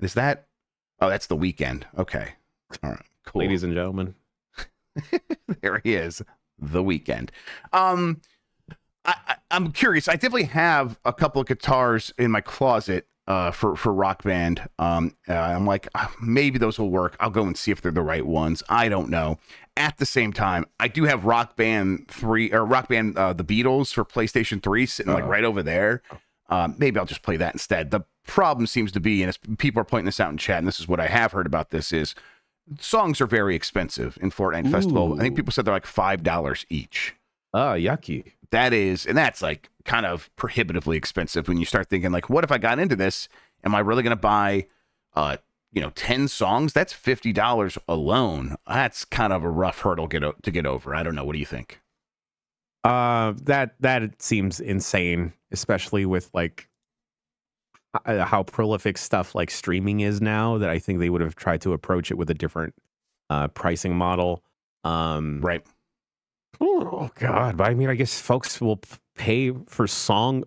Is that? Oh, that's The Weeknd. Okay. All right. Cool. Ladies and gentlemen. There he is. The Weeknd. I'm curious. I definitely have a couple of guitars in my closet for Rock Band. I'm like, maybe those will work. I'll go and see if they're the right ones. I don't know. At the same time, I do have Rock Band 3 or Rock Band The Beatles for PlayStation 3 sitting like right over there. Maybe I'll just play that instead. The problem seems to be, and people are pointing this out in chat, and this is what I have heard about this, is songs are very expensive in Fortnite Festival. I think people said they're like $5 each. Oh, yucky. That's like kind of prohibitively expensive when you start thinking like, what if I got into this? Am I really going to buy, 10 songs? That's $50 alone. That's kind of a rough hurdle to get over. I don't know. What do you think? That seems insane, especially with like how prolific stuff like streaming is now, that I think they would have tried to approach it with a different pricing model. Right. Oh God. But I mean, I guess folks will pay for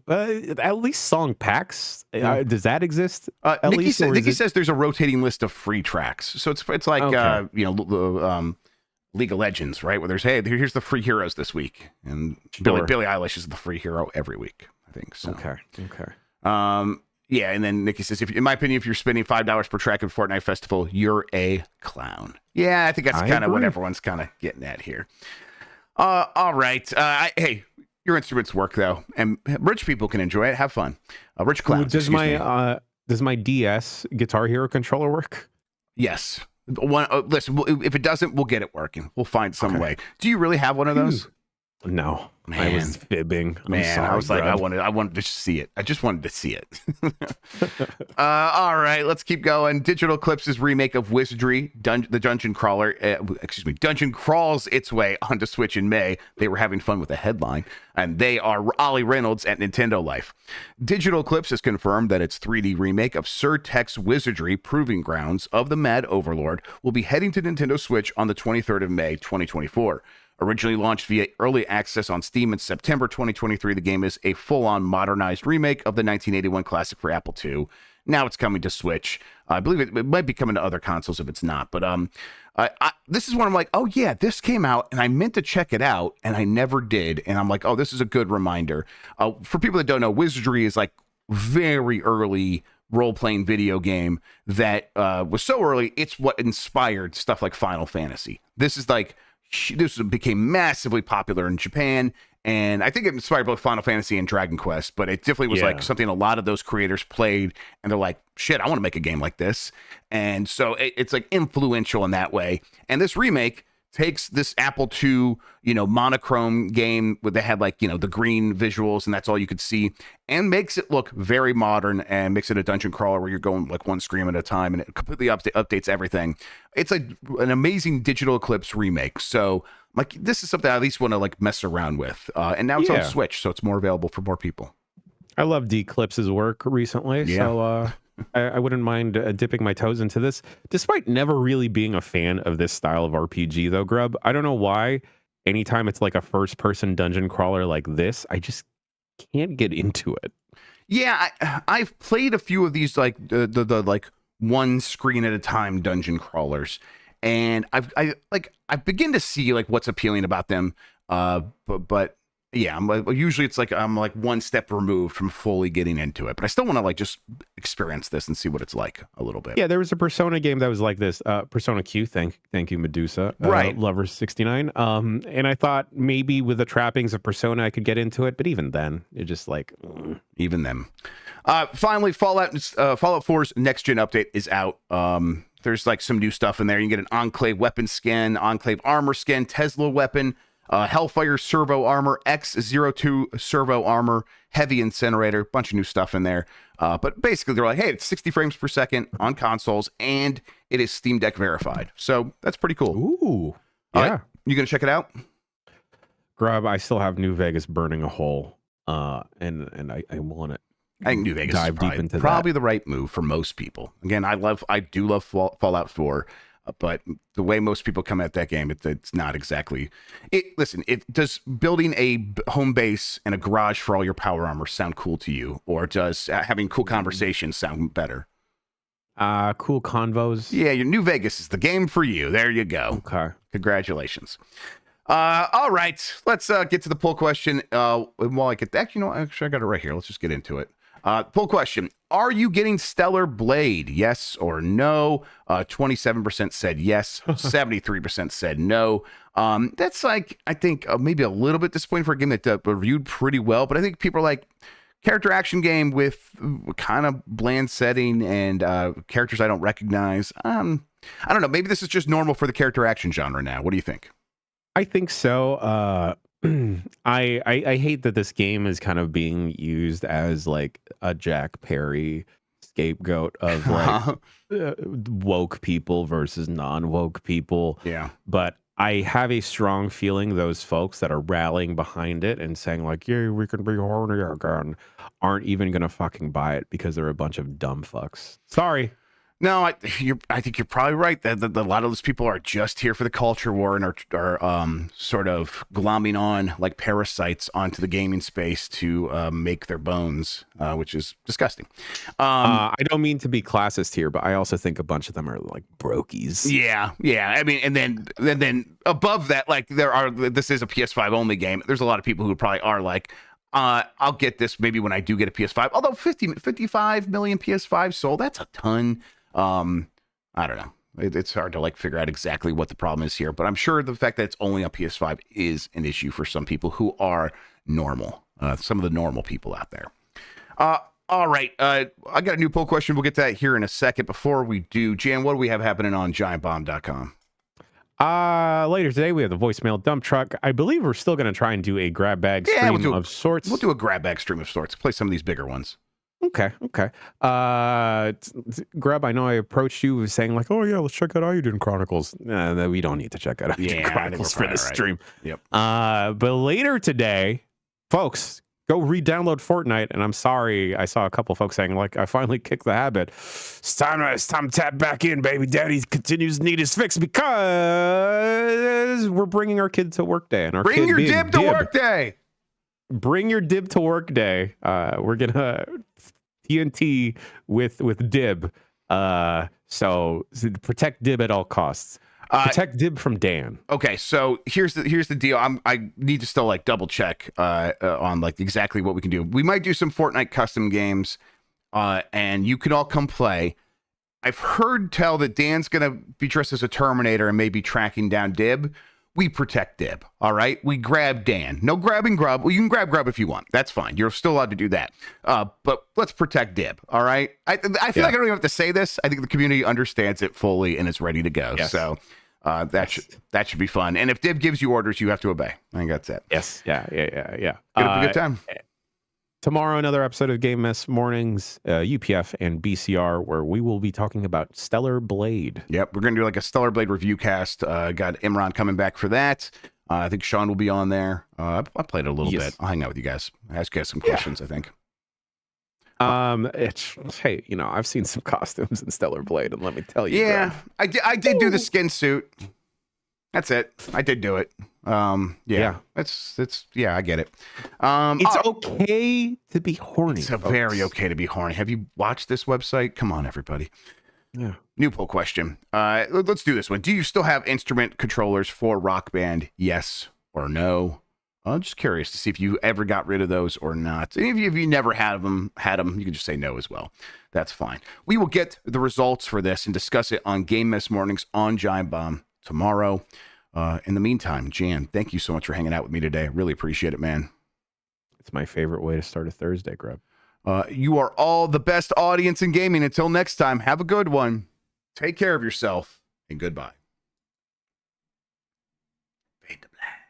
at least song packs. Does that exist? Nikki says there's a rotating list of free tracks. So it's like, okay. League of Legends, right? Where there's, hey, here's the free heroes this week. And Sure. Billie Eilish is the free hero every week, I think. So. Okay. Yeah, and then Nikki says, in my opinion, if you're spending $5 per track in Fortnite Festival, you're a clown. Yeah, I think that's kind of what everyone's kind of getting at here. All right. Hey, your instruments work, though, and rich people can enjoy it. Have fun. Rich clowns. Does my DS Guitar Hero controller work? Yes. Listen, if it doesn't, we'll get it working. We'll find some way. Do you really have one of those? No, man. I was fibbing. I was like, Grubb. I wanted to see it. I just wanted to see it. All right, let's keep going. Digital Eclipse's remake of Wizardry, the Dungeon Crawler, Dungeon crawls its way onto Switch in May. They were having fun with the headline, and they are Ollie Reynolds at Nintendo Life. Digital Eclipse has confirmed that its 3D remake of Sir Tech's Wizardry Proving Grounds of the Mad Overlord will be heading to Nintendo Switch on the 23rd of May, 2024. Originally launched via early access on Steam in September 2023, the game is a full-on modernized remake of the 1981 classic for Apple II. Now it's coming to Switch. I believe it might be coming to other consoles if it's not. But this is when I'm like, oh yeah, this came out, and I meant to check it out, and I never did. And I'm like, oh, this is a good reminder. For people that don't know, Wizardry is like very early role-playing video game that was so early, it's what inspired stuff like Final Fantasy. This is like, this became massively popular in Japan, and I think it inspired both Final Fantasy and Dragon Quest, but it definitely was like something a lot of those creators played, and they're like, shit, I want to make a game like this. And so it's like influential in that way. And this remake takes this Apple II, monochrome game where they had like, the green visuals and that's all you could see, and makes it look very modern and makes it a dungeon crawler where you're going like one screen at a time, and it completely updates everything. It's like an amazing Digital Eclipse remake. So like, this is something I at least want to like mess around with. And now it's on Switch, so it's more available for more people. I love Eclipse's work recently. Yeah. So I wouldn't mind dipping my toes into this, despite never really being a fan of this style of RPG, though, Grubb. I don't know why. Anytime it's like a first-person dungeon crawler like this, I just can't get into it. Yeah, I've played a few of these like the like one screen at a time dungeon crawlers, and I begin to see like what's appealing about them. But yeah, usually it's like I'm like one step removed from fully getting into it, but I still want to like just experience this and see what it's like a little bit. Yeah, there was a Persona game that was like this, Persona Q. Thank you, Medusa. Right, Lover69. And I thought maybe with the trappings of Persona I could get into it, but even then, it just like even then. Finally, Fallout 4's next gen update is out. There's like some new stuff in there. You can get an Enclave weapon skin, Enclave armor skin, Tesla weapon, Hellfire servo armor, X02 servo armor, heavy incinerator, bunch of new stuff in there. But basically they're like, hey, it's 60 frames per second on consoles, and it is Steam Deck verified. So that's pretty cool. Ooh, yeah. You gonna check it out? Grubb, I still have New Vegas burning a hole, and I want it. I think New Vegas dive is deep into probably the right move for most people. Again, I do love Fallout 4. But the way most people come at that game, it's not exactly. Listen, does building a home base and a garage for all your power armor sound cool to you, or does having cool conversations sound better? Cool convos. Yeah, your New Vegas is the game for you. There you go. Okay, congratulations. All right, let's get to the poll question. While I get that, actually, I got it right here. Let's just get into it. Poll question: are you getting Stellar Blade? Yes or no? 27% said yes. 73% said no. That's like, I think maybe a little bit disappointing for a game that reviewed pretty well, but I think people are like, character action game with kind of bland setting and characters I don't recognize. I don't know. Maybe this is just normal for the character action genre now. What do you think? I think so. I hate that this game is kind of being used as like a Jack Perry scapegoat of like woke people versus non-woke people. Yeah. But I have a strong feeling those folks that are rallying behind it and saying like, yeah, we can be horny again, aren't even going to fucking buy it because they're a bunch of dumb fucks. Sorry. No, I think you're probably right. That a lot of those people are just here for the culture war and are sort of glomming on like parasites onto the gaming space to make their bones, which is disgusting. I don't mean to be classist here, but I also think a bunch of them are like brokies. Yeah. I mean, and then above that, like this is a PS5 only game. There's a lot of people who probably are like, I'll get this maybe when I do get a PS5. Although 55 million PS5 sold, that's a ton. I don't know. It's hard to like figure out exactly what the problem is here, but I'm sure the fact that it's only on PS5 is an issue for some people who are normal. Some of the normal people out there. All right. I got a new poll question. We'll get to that here in a second. Before we do, Jan, what do we have happening on giantbomb.com? Later today, we have the voicemail dump truck. I believe we're still going to try and do a grab bag stream of sorts. We'll do a grab bag stream of sorts. Play some of these bigger ones. Okay. Grubb, I know I approached you saying like, oh yeah, let's check out Ayudin Chronicles. We don't need to check out Ayudin Chronicles for this stream. Yep. But later today, folks, go re-download Fortnite. And I'm sorry, I saw a couple folks saying like, I finally kicked the habit. It's time to tap back in, baby. Daddy continues to need his fix because we're bringing our kid to work day. And bring your dib to work day. Bring your dib to work day. We're gonna TNT with dib. So protect dib at all costs. Protect dib from Dan. Okay, so here's the deal. I need to still like double check on like exactly what we can do. We might do some Fortnite custom games. and you can all come play. I've heard tell that Dan's going to be dressed as a Terminator and maybe tracking down Dib. We protect Dib, all right? We grab Dan. No grabbing Grubb. Well, you can grab Grubb if you want. That's fine. You're still allowed to do that. But let's protect Dib, all right? I feel like I don't even have to say this. I think the community understands it fully and is ready to go. Yes. So that should be fun. And if Dib gives you orders, you have to obey. I think that's it. Yes. Yeah. Get up a good time. Tomorrow, another episode of Game Mess Mornings, UPF and BCR, where we will be talking about Stellar Blade. Yep, we're going to do like a Stellar Blade review cast. Got Imran coming back for that. I think Sean will be on there. I played it a little bit. I'll hang out with you guys. Ask you guys some questions, I think. Hey, I've seen some costumes in Stellar Blade, and let me tell you. Yeah, I did do the skin suit. That's it. I did do it. It's I get it. It's okay to be horny. It's very okay to be horny. Have you watched this website? Come on, everybody. Yeah. New poll question. Let's do this one. Do you still have instrument controllers for Rock Band? Yes or no? I'm just curious to see if you ever got rid of those or not. And if you never had them, you can just say no as well. That's fine. We will get the results for this and discuss it on Game Mess Mornings on Giant Bomb tomorrow. In the meantime, Jan, thank you so much for hanging out with me today. I really appreciate it, man. It's my favorite way to start a Thursday, Grubb. You are all the best audience in gaming. Until next time, have a good one. Take care of yourself, and goodbye. Fade to black.